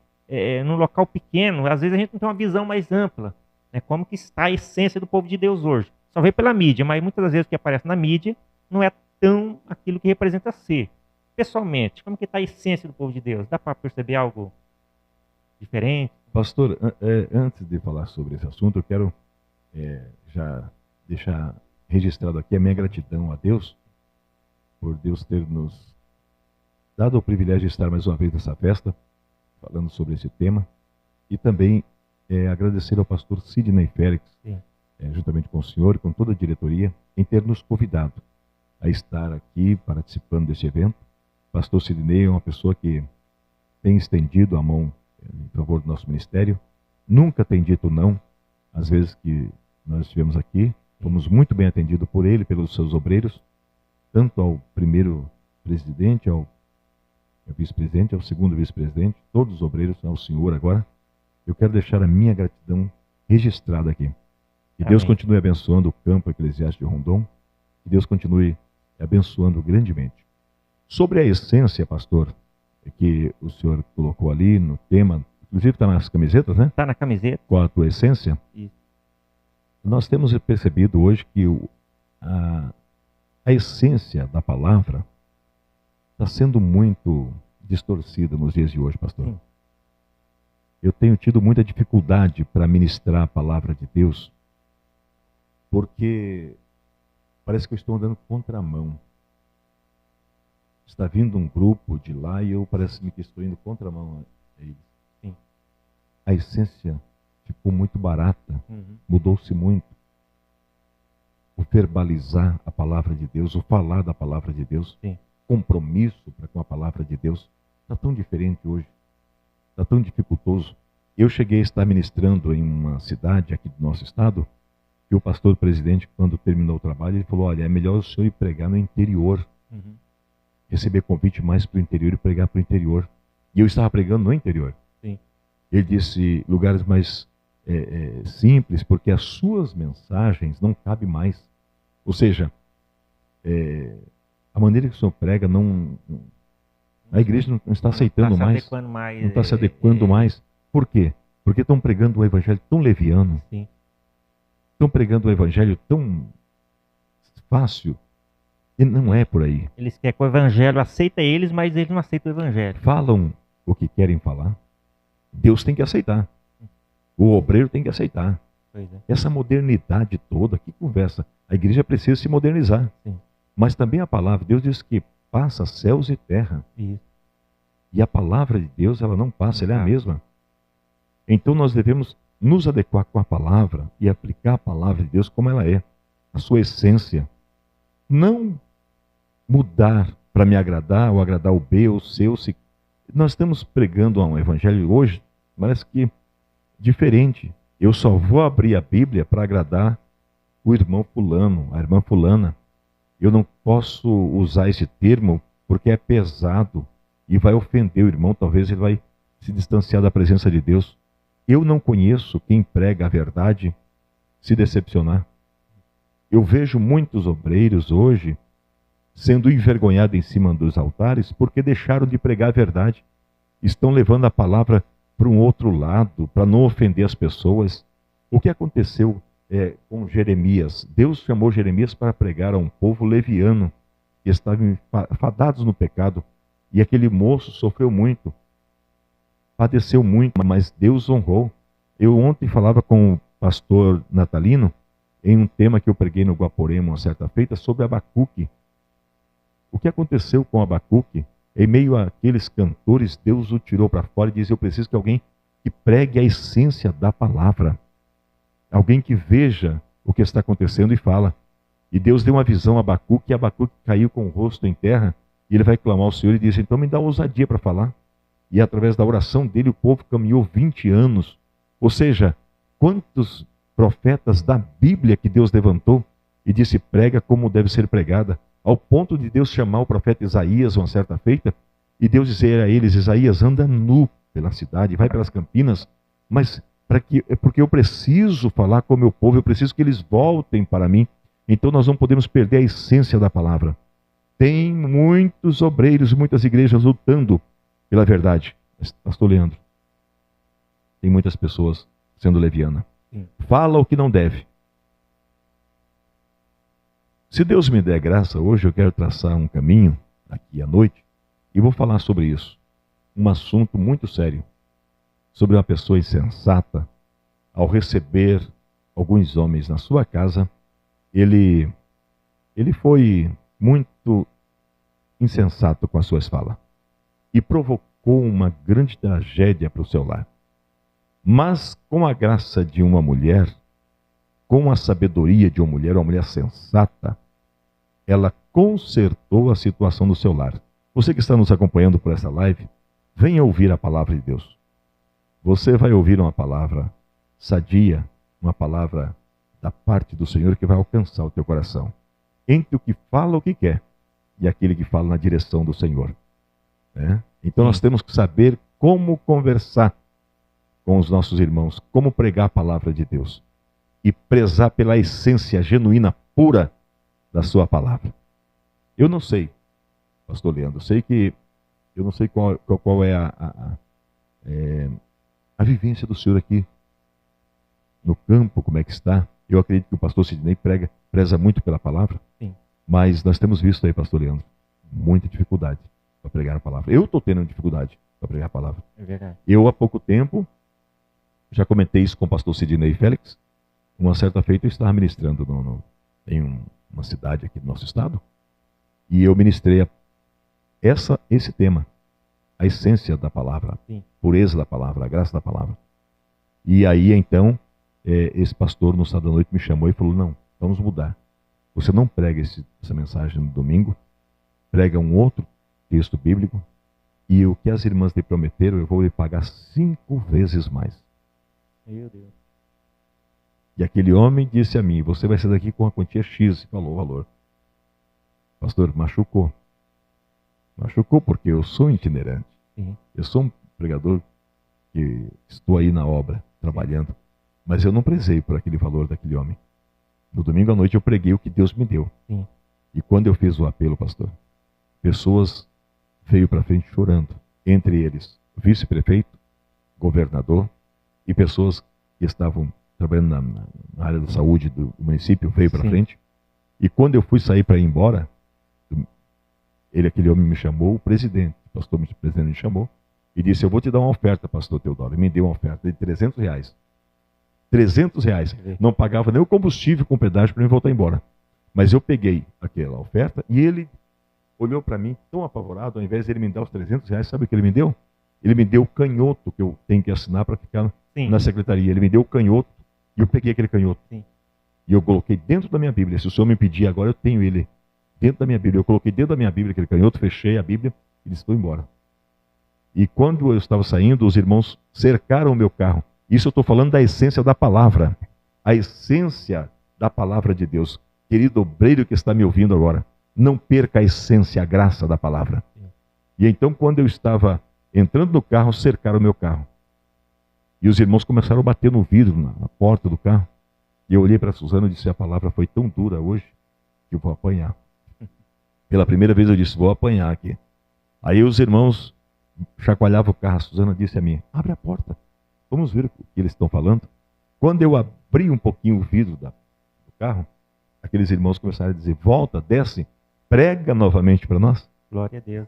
num local pequeno, às vezes a gente não tem uma visão mais ampla, né? Como que está a essência do povo de Deus hoje? Só vê pela mídia, mas muitas das vezes o que aparece na mídia não é tão aquilo que representa ser. Pessoalmente, como que está a essência do povo de Deus? Dá para perceber algo diferente? Pastor, antes de falar sobre esse assunto, eu quero já deixar registrado aqui a minha gratidão a Deus por Deus ter nos dado o privilégio de estar mais uma vez nessa festa, falando sobre esse tema, e também agradecer ao pastor Sidney Félix, juntamente com o senhor e com toda a diretoria, em ter nos convidado a estar aqui participando desse evento. O pastor Sidney é uma pessoa que tem estendido a mão em favor do nosso ministério, nunca tem dito não. Às vezes que nós estivemos aqui, fomos muito bem atendidos por ele, pelos seus obreiros, tanto ao primeiro presidente, ao vice-presidente, ao segundo vice-presidente, todos os obreiros, ao senhor agora. Eu quero deixar a minha gratidão registrada aqui. Que Deus continue abençoando o campo eclesiástico de Rondon, que Deus continue abençoando grandemente. Sobre a essência, pastor, que o senhor colocou ali no tema, inclusive está nas camisetas, né? Está na camiseta. Qual a tua essência? Isso. Nós temos percebido hoje que a essência da palavra está sendo muito distorcida nos dias de hoje, pastor. Sim. Eu tenho tido muita dificuldade para ministrar a palavra de Deus, porque parece que eu estou andando contramão. Está vindo um grupo de lá e eu parece-me que estou indo contramão a eles. Sim. A essência ficou muito barata, mudou-se muito. O verbalizar a palavra de Deus, o falar da palavra de Deus, Sim. compromisso com a palavra de Deus, está tão diferente hoje, está tão dificultoso. Eu cheguei a estar ministrando em uma cidade aqui do nosso estado, e o pastor presidente, quando terminou o trabalho, ele falou: olha, é melhor o senhor ir pregar no interior, receber convite mais para o interior e pregar para o interior. E eu estava pregando no interior. Sim. Ele disse lugares mais simples, porque as suas mensagens não cabem mais. Ou seja, a maneira que o senhor prega, a igreja não está aceitando mais. Não está se adequando mais. Por quê? Porque estão pregando o evangelho tão leviano. Sim. Estão pregando o evangelho tão fácil. E não é por aí. Eles querem que o evangelho aceita eles, mas eles não aceitam o evangelho. Falam o que querem falar. Deus tem que aceitar. O obreiro tem que aceitar. Pois é. Essa modernidade toda, que conversa. A igreja precisa se modernizar. Sim. Mas também a palavra, Deus diz que passa céus e terra. Isso. E a palavra de Deus, ela não passa, ela é a mesma. Então nós devemos nos adequar com a palavra e aplicar a palavra de Deus como ela é, a sua essência. Não mudar para me agradar ou agradar o B ou o C ou C. Nós estamos pregando um evangelho hoje, parece que diferente. Eu só vou abrir a Bíblia para agradar o irmão fulano, a irmã fulana. Eu não posso usar esse termo porque é pesado e vai ofender o irmão, talvez ele vai se distanciar da presença de Deus. Eu não conheço quem prega a verdade se decepcionar. Eu vejo muitos obreiros hoje sendo envergonhados em cima dos altares porque deixaram de pregar a verdade. Estão levando a palavra para um outro lado, para não ofender as pessoas. O que aconteceu com Jeremias? Deus chamou Jeremias para pregar a um povo leviano, que estavam fadados no pecado. E aquele moço sofreu muito, padeceu muito, mas Deus honrou. Eu ontem falava com o pastor Natalino, em um tema que eu preguei no Guaporema uma certa feita, sobre Abacuque. O que aconteceu com Abacuque? Em meio àqueles cantores, Deus o tirou para fora e disse: eu preciso que alguém que pregue a essência da palavra. Alguém que veja o que está acontecendo e fala. E Deus deu uma visão a Abacuque, e Abacuque caiu com o rosto em terra, e ele vai clamar ao Senhor e disse: então me dá ousadia para falar. E através da oração dele o povo caminhou 20 anos. Ou seja, quantos profetas da Bíblia que Deus levantou e disse: prega como deve ser pregada, ao ponto de Deus chamar o profeta Isaías uma certa feita E Deus dizia a eles: Isaías, anda nu pela cidade, vai pelas campinas, mas porque eu preciso falar com o meu povo, eu preciso que eles voltem para mim. Então nós não podemos perder a essência da palavra. Tem muitos obreiros, muitas igrejas lutando pela verdade. Pastor Leandro, tem muitas pessoas sendo leviana. Fala o que não deve. Se Deus me der graça, hoje eu quero traçar um caminho, aqui à noite, e vou falar sobre isso. Um assunto muito sério. Sobre uma pessoa insensata, ao receber alguns homens na sua casa, ele foi muito insensato com as suas falas e provocou uma grande tragédia para o seu lar. Mas com a graça de uma mulher, com a sabedoria de uma mulher sensata, ela consertou a situação do seu lar. Você que está nos acompanhando por essa live, venha ouvir a palavra de Deus. Você vai ouvir uma palavra sadia, uma palavra da parte do Senhor que vai alcançar o teu coração. Entre o que fala o que quer e aquele que fala na direção do Senhor. Então nós temos que saber como conversar com os nossos irmãos, como pregar a palavra de Deus e prezar pela essência genuína, pura da sua palavra. Eu não sei, pastor Leandro, eu não sei qual é a vivência do senhor aqui no campo, como é que está. Eu acredito que o pastor Sidney preza muito pela palavra. Sim. Mas nós temos visto aí, pastor Leandro, muita dificuldade para pregar a palavra. Eu estou tendo dificuldade para pregar a palavra. É verdade. Eu, há pouco tempo, já comentei isso com o pastor Sidney Félix. Uma certa feita eu estava ministrando em uma cidade aqui do nosso estado, e eu ministrei esse tema, a essência da palavra, Sim. pureza da palavra, a graça da palavra. E aí então, esse pastor no sábado à noite me chamou e falou: não, vamos mudar. Você não prega essa mensagem no domingo, prega um outro texto bíblico, e o que as irmãs lhe prometeram, eu vou lhe pagar 5 vezes mais. Meu Deus. E aquele homem disse a mim: você vai sair daqui com a quantia X, e falou o valor. Pastor, machucou. Machucou porque eu sou itinerante. Sim. Eu sou um pregador que estou aí na obra, trabalhando. Mas eu não prezei por aquele valor daquele homem. No domingo à noite eu preguei o que Deus me deu. Sim. E quando eu fiz o apelo, pastor, pessoas veio para frente chorando. Entre eles, vice-prefeito, governador e pessoas que estavam trabalhando na área da saúde do município, veio para frente. E quando eu fui sair para ir embora, aquele homem me chamou, o presidente me chamou e disse: eu vou te dar uma oferta, pastor Teodoro. E me deu uma oferta de R$300. R$300. Não pagava nem o combustível com pedágio para me voltar embora. Mas eu peguei aquela oferta e ele olhou para mim tão apavorado. Ao invés de ele me dar os R$300, sabe o que ele me deu? Ele me deu o canhoto que eu tenho que assinar para ficar na secretaria. Ele me deu o canhoto e eu peguei aquele canhoto. Sim. E eu coloquei dentro da minha Bíblia. Se o senhor me pedir agora, eu tenho ele dentro da minha Bíblia. Eu coloquei dentro da minha Bíblia aquele canhoto, fechei a Bíblia e eles foram embora. E quando eu estava saindo, os irmãos cercaram o meu carro. Isso eu estou falando da essência da palavra. A essência da palavra de Deus. Querido obreiro que está me ouvindo agora, não perca a essência, a graça da palavra. E então, quando eu estava entrando no carro, cercaram o meu carro. E os irmãos começaram a bater no vidro, na porta do carro. E eu olhei para a Suzana e disse: a palavra foi tão dura hoje que eu vou apanhar. Pela primeira vez eu disse: vou apanhar aqui. Aí os irmãos chacoalhavam o carro. A Suzana disse a mim: abre a porta, vamos ver o que eles estão falando. Quando eu abri um pouquinho o vidro do carro, aqueles irmãos começaram a dizer: volta, desce, prega novamente para nós. Glória a Deus.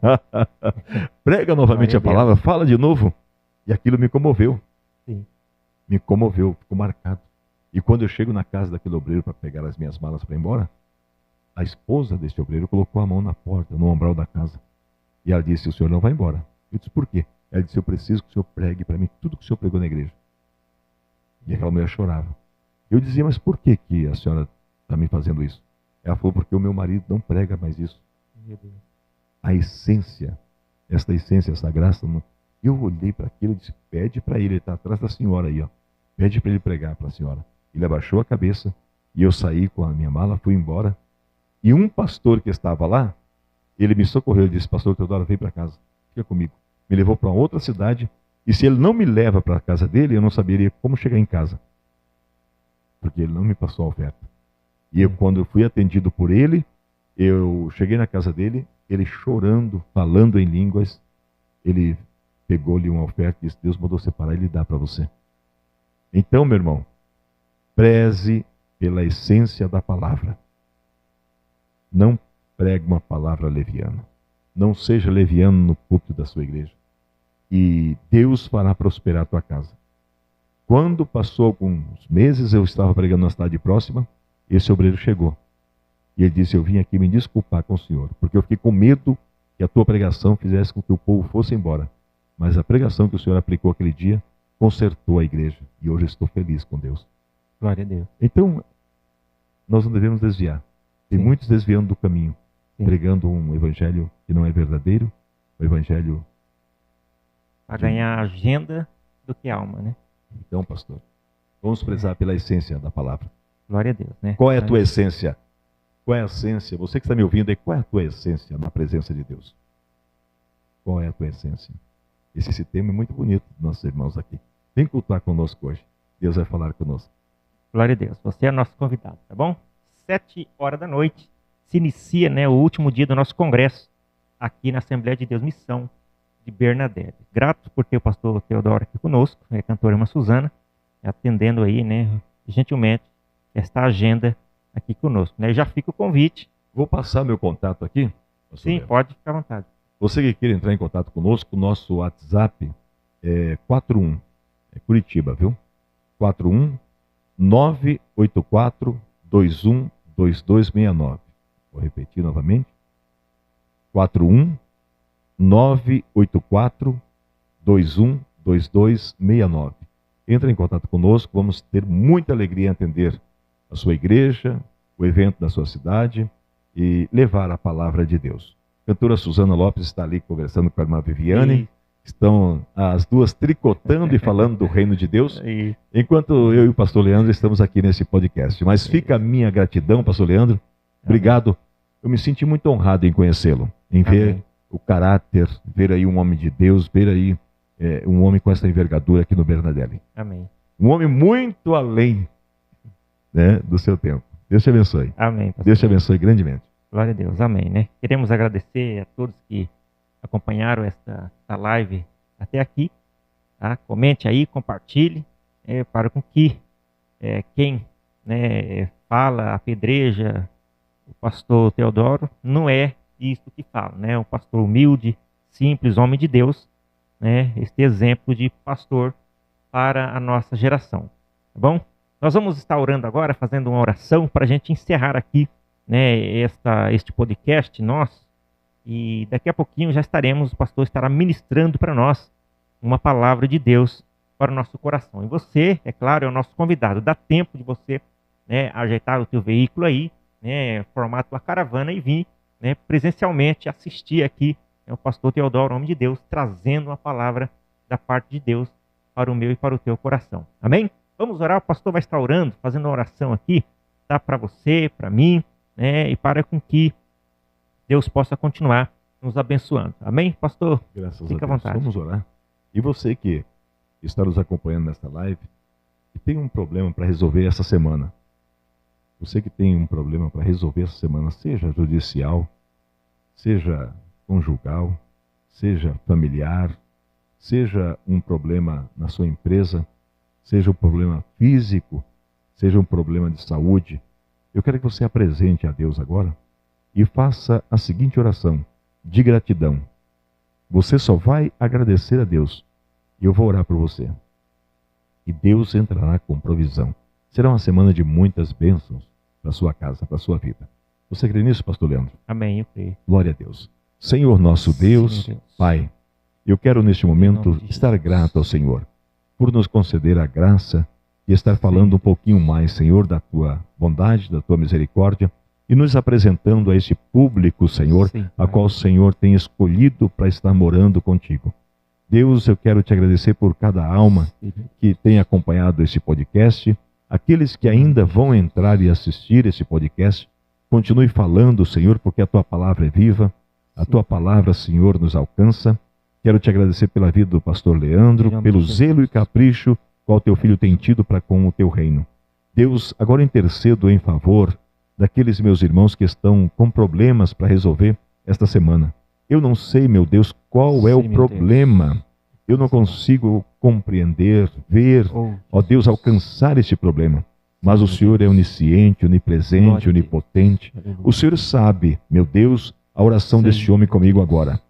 Prega novamente a palavra, fala de novo. E aquilo me comoveu. Sim. Me comoveu, ficou marcado. E quando eu chego na casa daquele obreiro para pegar as minhas malas para ir embora, a esposa desse obreiro colocou a mão na porta, no umbral da casa. E ela disse: o senhor não vai embora. Eu disse: por quê? Ela disse: eu preciso que o senhor pregue para mim tudo que o senhor pregou na igreja. E aquela mulher chorava. Eu dizia: mas por que a senhora está me fazendo isso? Ela falou: porque o meu marido não prega mais isso. Meu Deus. A essência, essa graça. Eu olhei para aquilo e disse: pede para ele está atrás da senhora aí, ó. Pede para ele pregar para a senhora. Ele abaixou a cabeça e eu saí com a minha mala, fui embora. E um pastor que estava lá, ele me socorreu, ele disse: pastor Teodoro, vem para casa. fica comigo. Me levou para outra cidade, e se ele não me leva para a casa dele, eu não saberia como chegar em casa. Porque ele não me passou a oferta. E eu, quando eu fui atendido por ele, eu cheguei na casa dele, ele chorando, falando em línguas, ele pegou-lhe uma oferta e disse: Deus mandou separar e lhe dar para você. Então, meu irmão, preze pela essência da palavra. Não pregue uma palavra leviana. Não seja leviano no púlpito da sua igreja. E Deus fará prosperar a tua casa. Quando passou alguns meses, eu estava pregando na cidade próxima, esse obreiro chegou. E ele disse: eu vim aqui me desculpar com o senhor, porque eu fiquei com medo que a tua pregação fizesse com que o povo fosse embora. Mas a pregação que o senhor aplicou aquele dia consertou a igreja. E hoje eu estou feliz com Deus. Glória a Deus. Então, nós não devemos desviar. Tem Sim. muitos desviando do caminho, Sim. pregando um evangelho que não é verdadeiro, um evangelho... Para ganhar agenda do que alma, né? Então, pastor, vamos prezar pela essência da palavra. Glória a Deus, né? Qual é a tua essência? Qual é a essência? Você que está me ouvindo aí, qual é a tua essência na presença de Deus? Qual é a tua essência? Esse tema é muito bonito dos nossos irmãos aqui. Vem cultuar conosco hoje. Deus vai falar conosco. Glória a Deus. Você é nosso convidado, tá bom? 7h se inicia, né, o último dia do nosso congresso aqui na Assembleia de Deus Missão de Bernadette. Grato por ter o pastor Teodoro aqui conosco, a cantora irmã Suzana, atendendo aí, né, gentilmente, esta agenda aqui conosco, né? Já fica o convite. Vou passar meu contato aqui. Sim, Leandro. pode ficar à vontade. Você que queira entrar em contato conosco, o nosso WhatsApp é 41, é Curitiba, viu? 41 984 21 2269. Vou repetir novamente. 41 984 21 2269. Entra em contato conosco, vamos ter muita alegria em atender a sua igreja, o evento da sua cidade e levar a palavra de Deus. A cantora Suzana Lopes está ali conversando com a irmã Viviane. Estão as duas tricotando e falando do reino de Deus, enquanto eu e o pastor Leandro estamos aqui nesse podcast. Mas fica a minha gratidão, pastor Leandro. Obrigado. Eu me senti muito honrado em conhecê-lo, em ver o caráter, ver aí um homem de Deus, ver aí um homem com essa envergadura aqui no Bernadette. Amém. Um homem muito além, né, do seu tempo. Deus te abençoe. Amém, pastor. Deus te abençoe grandemente. Glória a Deus, amém, né? Queremos agradecer a todos que acompanharam esta live até aqui, tá? Comente aí, compartilhe, para com que quem, né, fala, apedreja o pastor Teodoro, não é isto que fala, né? Um pastor humilde, simples, homem de Deus, né? Este exemplo de pastor para a nossa geração, tá bom? Nós vamos estar orando agora, fazendo uma oração para a gente encerrar aqui, né, este podcast nosso, e daqui a pouquinho já estaremos, o pastor estará ministrando para nós uma palavra de Deus para o nosso coração. E você, é claro, é o nosso convidado. Dá tempo de você, né, ajeitar o teu veículo aí, né, formar a tua caravana e vir, né, presencialmente assistir aqui, né, o pastor Teodoro, homem de Deus, trazendo uma palavra da parte de Deus para o meu e para o teu coração. Amém? Vamos orar, o pastor vai estar orando, fazendo uma oração aqui, tá, para você, para mim, né, e para com que Deus possa continuar nos abençoando. Amém, pastor? Graças Fica a à Deus. vontade. Vamos orar. E você que está nos acompanhando nesta live e tem um problema para resolver essa semana. Você que tem um problema para resolver essa semana, seja judicial, seja conjugal, seja familiar, seja um problema na sua empresa, seja um problema físico, seja um problema de saúde, eu quero que você apresente a Deus agora e faça a seguinte oração de gratidão. Você só vai agradecer a Deus e eu vou orar por você. E Deus entrará com provisão. Será uma semana de muitas bênçãos para a sua casa, para a sua vida. Você crê nisso, pastor Leandro? Amém, eu creio. Glória a Deus. Senhor nosso Deus, Sim, Deus. Pai, eu quero neste momento nome de estar Jesus. grato ao Senhor por nos conceder a graça de estar falando um pouquinho mais, Senhor, da Tua bondade, da Tua misericórdia e nos apresentando a este público, Senhor, Sim, a Pai. qual o Senhor tem escolhido para estar morando contigo. Deus, eu quero te agradecer por cada alma que tem acompanhado esse podcast, aqueles que ainda vão entrar e assistir esse podcast, continue falando, Senhor, porque a Tua palavra é viva, a Tua palavra, Senhor, nos alcança Quero te agradecer pela vida do pastor Leandro, pelo zelo e capricho qual teu filho tem tido para com o teu reino. Deus, agora intercedo em favor daqueles meus irmãos que estão com problemas para resolver esta semana. Eu não sei, meu Deus, qual é o problema. Eu não consigo compreender, ver, ó Deus, alcançar este problema. Mas o Senhor é onisciente, onipresente, onipotente. O Senhor sabe, meu Deus, a oração deste homem comigo agora.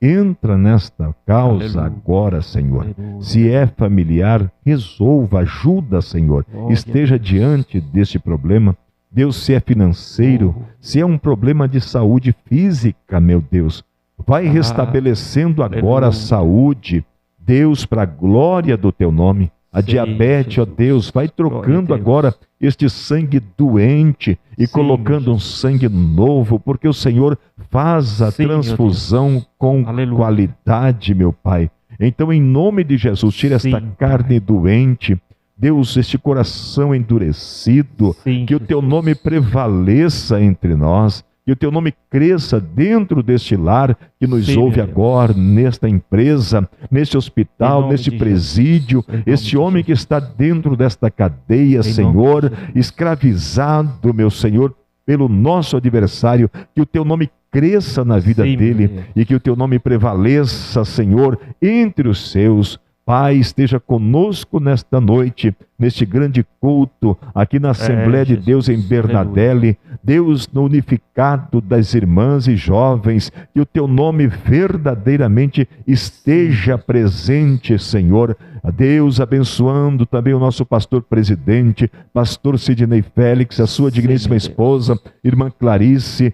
Entra nesta causa agora, Senhor. Se é familiar, resolva, ajuda, Senhor. Esteja diante deste problema. Deus, se é financeiro, se é um problema de saúde física, meu Deus, vai restabelecendo agora a saúde. Deus, para a glória do teu nome. A diabetes, ó Deus, vai trocando agora este sangue doente e colocando um sangue novo, porque o Senhor faz a transfusão com qualidade, meu Pai. Então, em nome de Jesus, tira esta carne doente, Deus, este coração endurecido, que o teu nome prevaleça entre nós, que o teu nome cresça dentro deste lar que nos ouve agora, nesta empresa, neste hospital, neste presídio, este homem que está dentro desta cadeia, Senhor, escravizado, meu Senhor, pelo nosso adversário, que o teu nome cresça na vida dele e que o teu nome prevaleça, Senhor, entre os seus. Pai, esteja conosco nesta noite, neste grande culto, aqui na Assembleia de Deus em Bernadelle. Deus, no unificado das irmãs e jovens, que o teu nome verdadeiramente esteja presente, Senhor. Deus, abençoando também o nosso pastor presidente, pastor Sidney Félix, a sua digníssima esposa, irmã Clarice,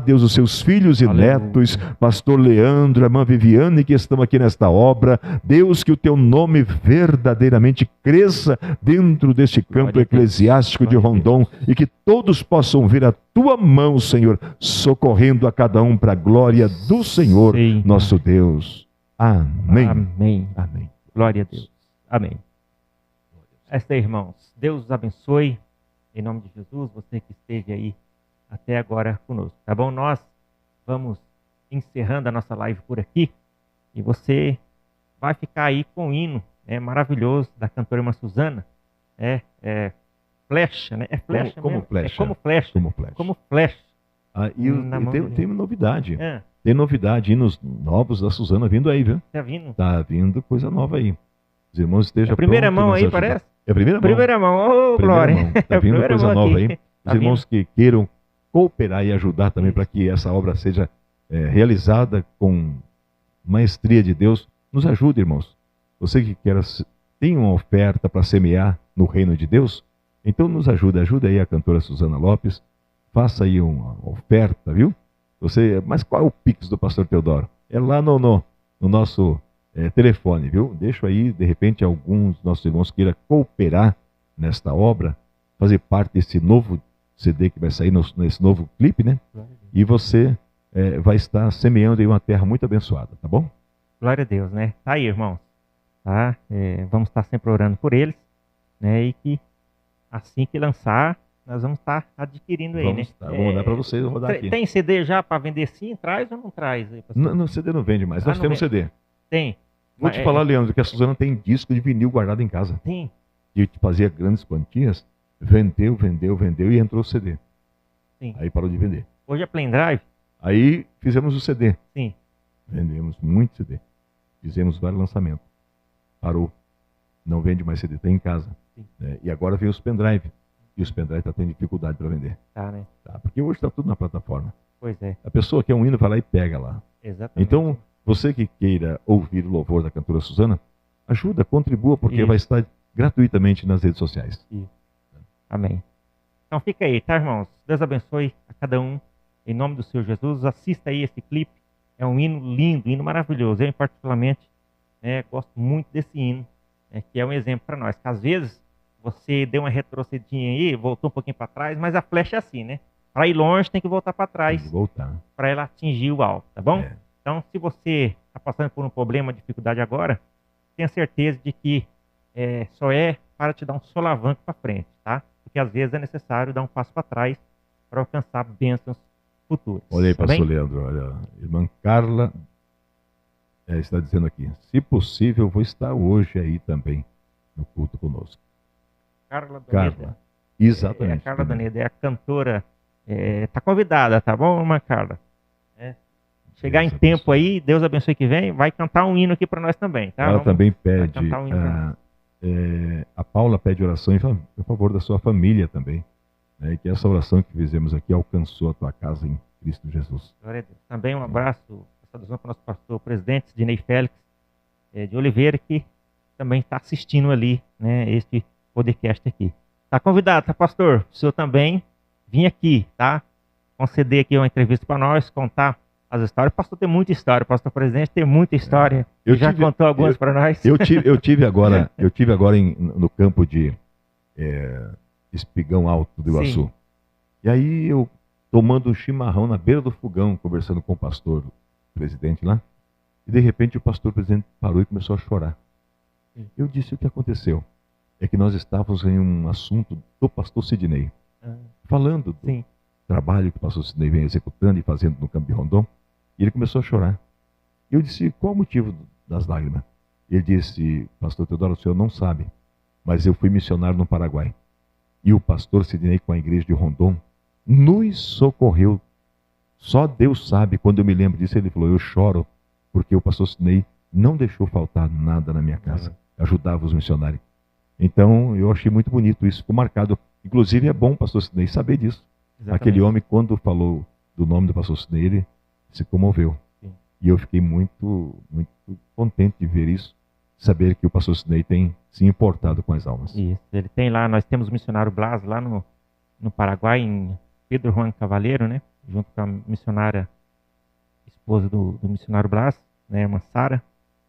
Deus, os seus filhos e netos, pastor Leandro, a irmã Viviane, que estão aqui nesta obra. Deus, que o teu nome verdadeiramente cresça dentro deste campo eclesiástico de Rondon e que todos possam ver a tua mão, Senhor, socorrendo a cada um para a glória do Senhor, nosso Deus. Amém. Amém. Amém. Glória a Deus. Amém. Esta aí, irmãos, Deus os abençoe, em nome de Jesus, você que esteve aí até agora conosco, tá bom? Nós vamos encerrando a nossa live por aqui e você vai ficar aí com o hino maravilhoso da cantora irmã Suzana, flecha, né? É flecha como mesmo? flecha. É como flecha. Como flecha. Como flecha. E tem uma novidade. Tem novidade, hinos novos da Suzana vindo aí, viu? Tá vindo. Tá vindo coisa nova aí. Os irmãos estejam a primeira prontos mão aí, ajudar. parece? É a primeira mão. Primeira mão, ô glória. Tá vindo coisa nova aí. Os Tá irmãos que queiram cooperar e ajudar também para que essa obra seja realizada com maestria de Deus, nos ajude, irmãos. Você que tem uma oferta para semear no reino de Deus, então nos ajude aí a cantora Suzana Lopes, faça aí uma oferta, viu? Mas qual é o Pix do pastor Teodoro? É lá no nosso telefone, viu? Deixo aí, de repente, alguns dos nossos irmãos queiram cooperar nesta obra, fazer parte desse novo CD que vai sair nesse novo clipe, né? E você vai estar semeando aí uma terra muito abençoada, tá bom? Glória a Deus, né? Tá aí, irmãos. Tá? Vamos estar sempre orando por eles, né? E que assim que lançar, nós vamos estar adquirindo aí, né? Vou mandar para vocês, eu vou dar aqui. Tem CD já para vender sim? Traz ou não traz? Aí, não, CD não vende mais, nós temos CD. Tem. Vou te falar, Leandro, que a Suzana tem disco de vinil guardado em casa. Tem. E fazia grandes quantias, vendeu e entrou o CD. Sim. Aí parou de vender. Hoje é pendrive? Aí fizemos o CD. Sim. Vendemos muito CD. Fizemos vários lançamentos. Parou. Não vende mais CD, tem em casa. E agora vem os pendrive. E os pendrive estão tendo dificuldade para vender. Tá, né? Tá, porque hoje está tudo na plataforma. Pois é. A pessoa quer um hino, vai lá e pega lá. Exatamente. Então, você que queira ouvir o louvor da cantora Suzana, ajuda, contribua, porque vai estar gratuitamente nas redes sociais. Isso. Amém. Então fica aí, tá, irmãos? Deus abençoe a cada um. Em nome do Senhor Jesus, assista aí esse clipe. É um hino lindo, hino maravilhoso. Eu, particularmente, gosto muito desse hino, que é um exemplo para nós. Que às vezes você deu uma retrocedinha aí, voltou um pouquinho para trás, mas a flecha é assim, né? Para ir longe tem que voltar para trás. Para ela atingir o alvo, tá bom? Então, se você está passando por um problema, dificuldade agora, tenha certeza de que só para te dar um solavanco para frente, tá? Porque às vezes é necessário dar um passo para trás para alcançar bênçãos futuras. Olha aí, tá pastor bem? Leandro, olha, irmã Carla está dizendo aqui, se possível, vou estar hoje aí também no culto conosco. Carla Doneda. Carla, exatamente. A Carla Doneda é a cantora, tá convidada, tá bom, irmã Carla? Chegar Deus em tempo abençoe. aí, Deus abençoe que vem, vai cantar um hino aqui para nós também, tá? Ela também vai pede, cantar um hino pra nós. a Paula pede oração em favor da sua família também, né, e que essa oração que fizemos aqui alcançou a tua casa em Cristo Jesus. Glória a Deus. Também um abraço, saudação para o nosso pastor presidente, Dinei Félix de Oliveira, que também está assistindo ali, né, este podcast aqui. Tá convidado, tá, pastor? O senhor também vir aqui, tá? Conceder aqui uma entrevista para nós, contar as histórias. O pastor tem muita história, o pastor presidente tem muita história. Já contou algumas para nós? Eu tive agora no campo de Espigão Alto do Iguaçu. Sim. E aí eu tomando um chimarrão na beira do fogão, conversando com o pastor presidente lá, e de repente o pastor presidente parou e começou a chorar. Sim. Eu disse: o que aconteceu? É que nós estávamos em um assunto do pastor Sidney, falando do Sim. trabalho que o pastor Sidney vem executando e fazendo no campo de Rondon, e ele começou a chorar. E eu disse: qual o motivo das lágrimas? Ele disse: pastor Teodoro, o senhor não sabe, mas eu fui missionário no Paraguai, e o pastor Sidney, com a igreja de Rondon, nos socorreu. Só Deus sabe. Quando eu me lembro disso, ele falou: eu choro porque o pastor Sidney não deixou faltar nada na minha casa, ajudava os missionários. Então eu achei muito bonito isso, ficou marcado. Inclusive é bom o pastor Sidney saber disso. Exatamente. Aquele homem, quando falou do nome do pastor Sidney, ele se comoveu. Sim. E eu fiquei muito, muito contente de ver isso, saber que o pastor Sidney tem se importado com as almas. Isso, ele tem lá, nós temos o missionário Blas lá no Paraguai, em Pedro Juan Cavaleiro, né? Junto com a missionária, esposa do missionário Blas, né, a irmã Sara.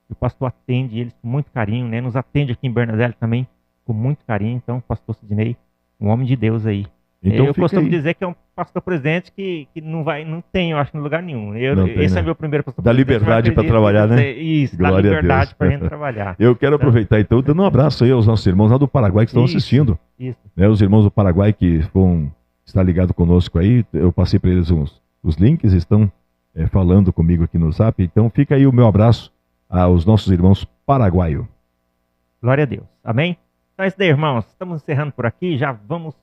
E o pastor atende eles com muito carinho, né? Nos atende aqui em Bernadette também com muito carinho. Então, o pastor Sidney, um homem de Deus aí. Então, eu costumo aí. dizer que é um pastor presidente que não tem, eu acho, em lugar nenhum. Esse é meu primeiro pastor dá presidente. liberdade para trabalhar, né? Isso, Glória dá liberdade a para a Deus. gente trabalhar. Eu quero aproveitar então, dando um abraço aí aos nossos irmãos lá do Paraguai que estão assistindo. Isso. Né, os irmãos do Paraguai que vão estar ligados conosco aí, eu passei para eles os links, estão falando comigo aqui no Zap. Então fica aí o meu abraço aos nossos irmãos paraguaios. Glória a Deus. Amém? Então é isso daí, irmãos. Estamos encerrando por aqui. Já vamos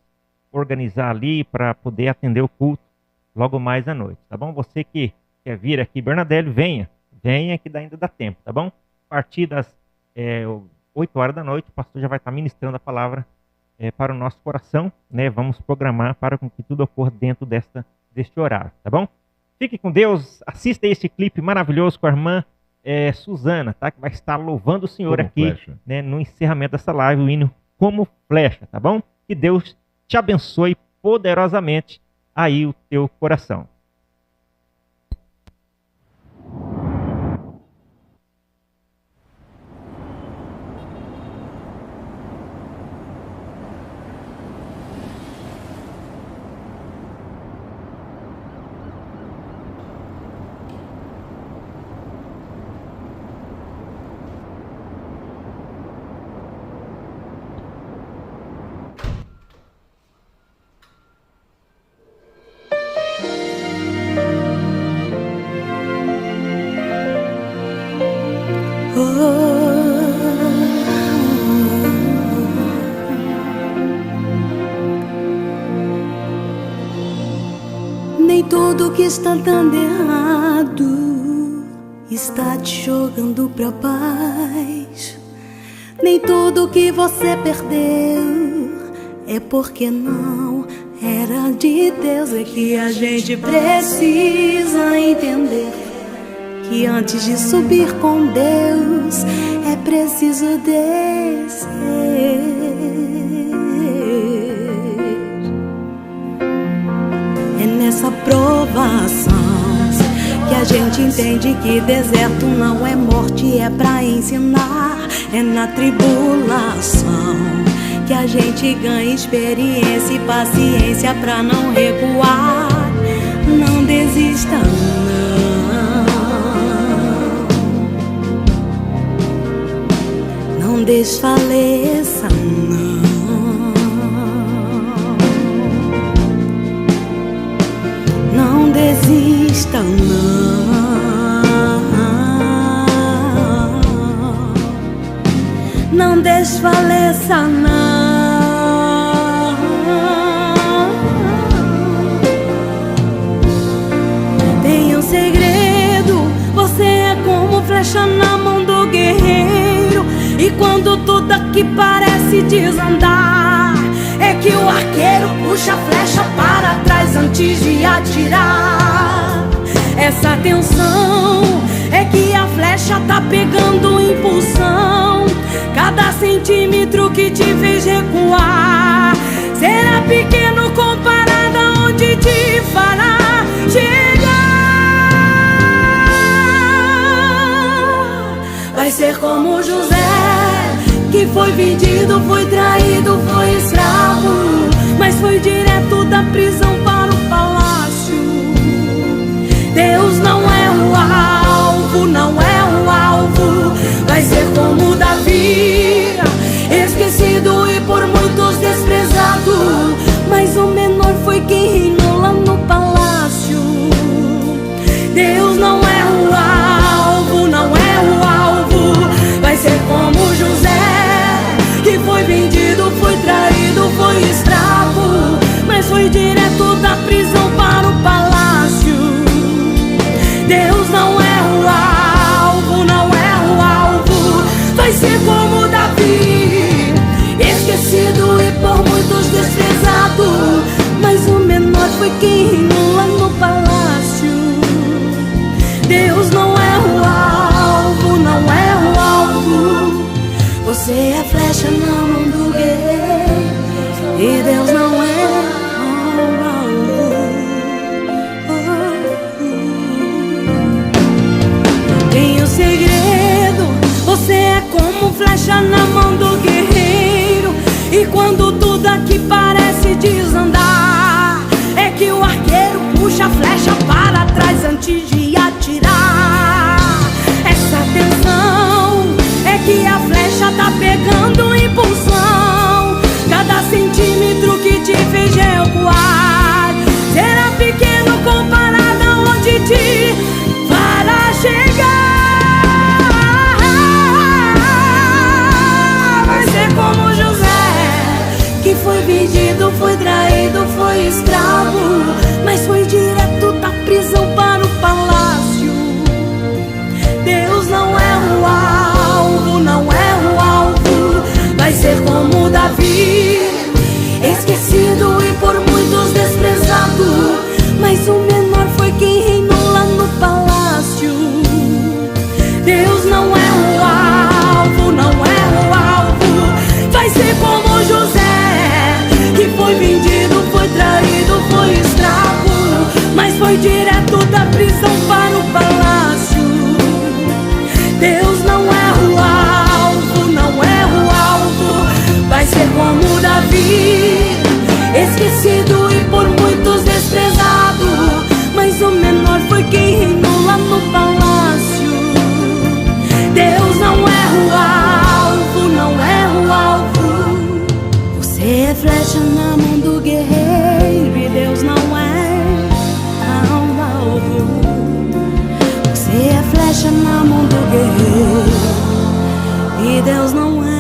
organizar ali para poder atender o culto logo mais à noite, tá bom? Você que quer vir aqui, Bernadette, venha que ainda dá tempo, tá bom? A partir das 8 horas da noite, o pastor já vai estar ministrando a palavra para o nosso coração, né? Vamos programar para que tudo ocorra dentro deste horário, tá bom? Fique com Deus, assista esse clipe maravilhoso com a irmã Suzana, tá? Que vai estar louvando o Senhor Como aqui, flecha. né? No encerramento dessa live, o hino Como Flecha, tá bom? Que Deus te abençoe poderosamente aí o teu coração. Nem tudo que está dando errado está te jogando pra baixo. Nem tudo que você perdeu é porque não era de Deus. É que a gente precisa entender que antes de subir com Deus é preciso descer. É nessa provação que a gente entende que deserto não é morte, é pra ensinar. É na tribulação que a gente ganha experiência e paciência pra não recuar. Não desista, não desfaleça, não desista, não. flecha na mão do guerreiro. E quando tudo aqui parece desandar, é que o arqueiro puxa a flecha para trás antes de atirar. Essa tensão é que a flecha tá pegando impulsão. Cada centímetro que te fez recuar será pequeno comparado a onde te fará chegar. Vai ser como José, que foi vendido, foi traído, foi escravo, mas foi direto da prisão para o palácio. Deus não é o alvo, não é o alvo. Vai ser como Davi, esquecido e por muitos desprezado, mas o menor foi quem reinou lá no palácio. Deus não é o alvo, não é o alvo. Vai ser como José, que foi vendido, foi traído, foi escravo, mas foi direto da prisão para o palácio. Deus não é o alvo, não é o alvo. Vai ser como Davi, esquecido e por muitos desprezado, mas o menor foi quem reinou lá no palácio. Deus não é o alvo, não é o alvo. Você é flecha na mão do guerreiro, e Deus não é o alvo. Tem o segredo, você é como flecha na mão do guerreiro. E quando tudo aqui parece desandar, é que o arqueiro puxa a flecha para trás antes de atirar. Essa tensão é que a flecha tá pegando impulsão. Cada centímetro que te fez recuar será pequeno comparado a onde te fará chegar. Vai ser como José, que foi vendido, foi traído, foi escravo, mas foi direto da prisão para o palácio. Deus não é o alvo, não é o alvo. Vai ser como Davi, esquecido e por muitos desprezado, mas o menor foi quem reinou lá no palácio. Deus não é o alvo, não é o alvo. Vai ser como José, que foi vendido, foi traído, foi escravo, mas foi direto da prisão para o palácio. Deus não é o alvo, não é o alvo. Vai ser como Davi, esquecido e por muitos desprezado, mas o menor foi quem reinou lá no palácio. Deus não é o alvo, não é o alvo. Você é flecha na mão do guerreiro, e Deus não é o alvo. Você é flecha na mão do guerreiro, e Deus não é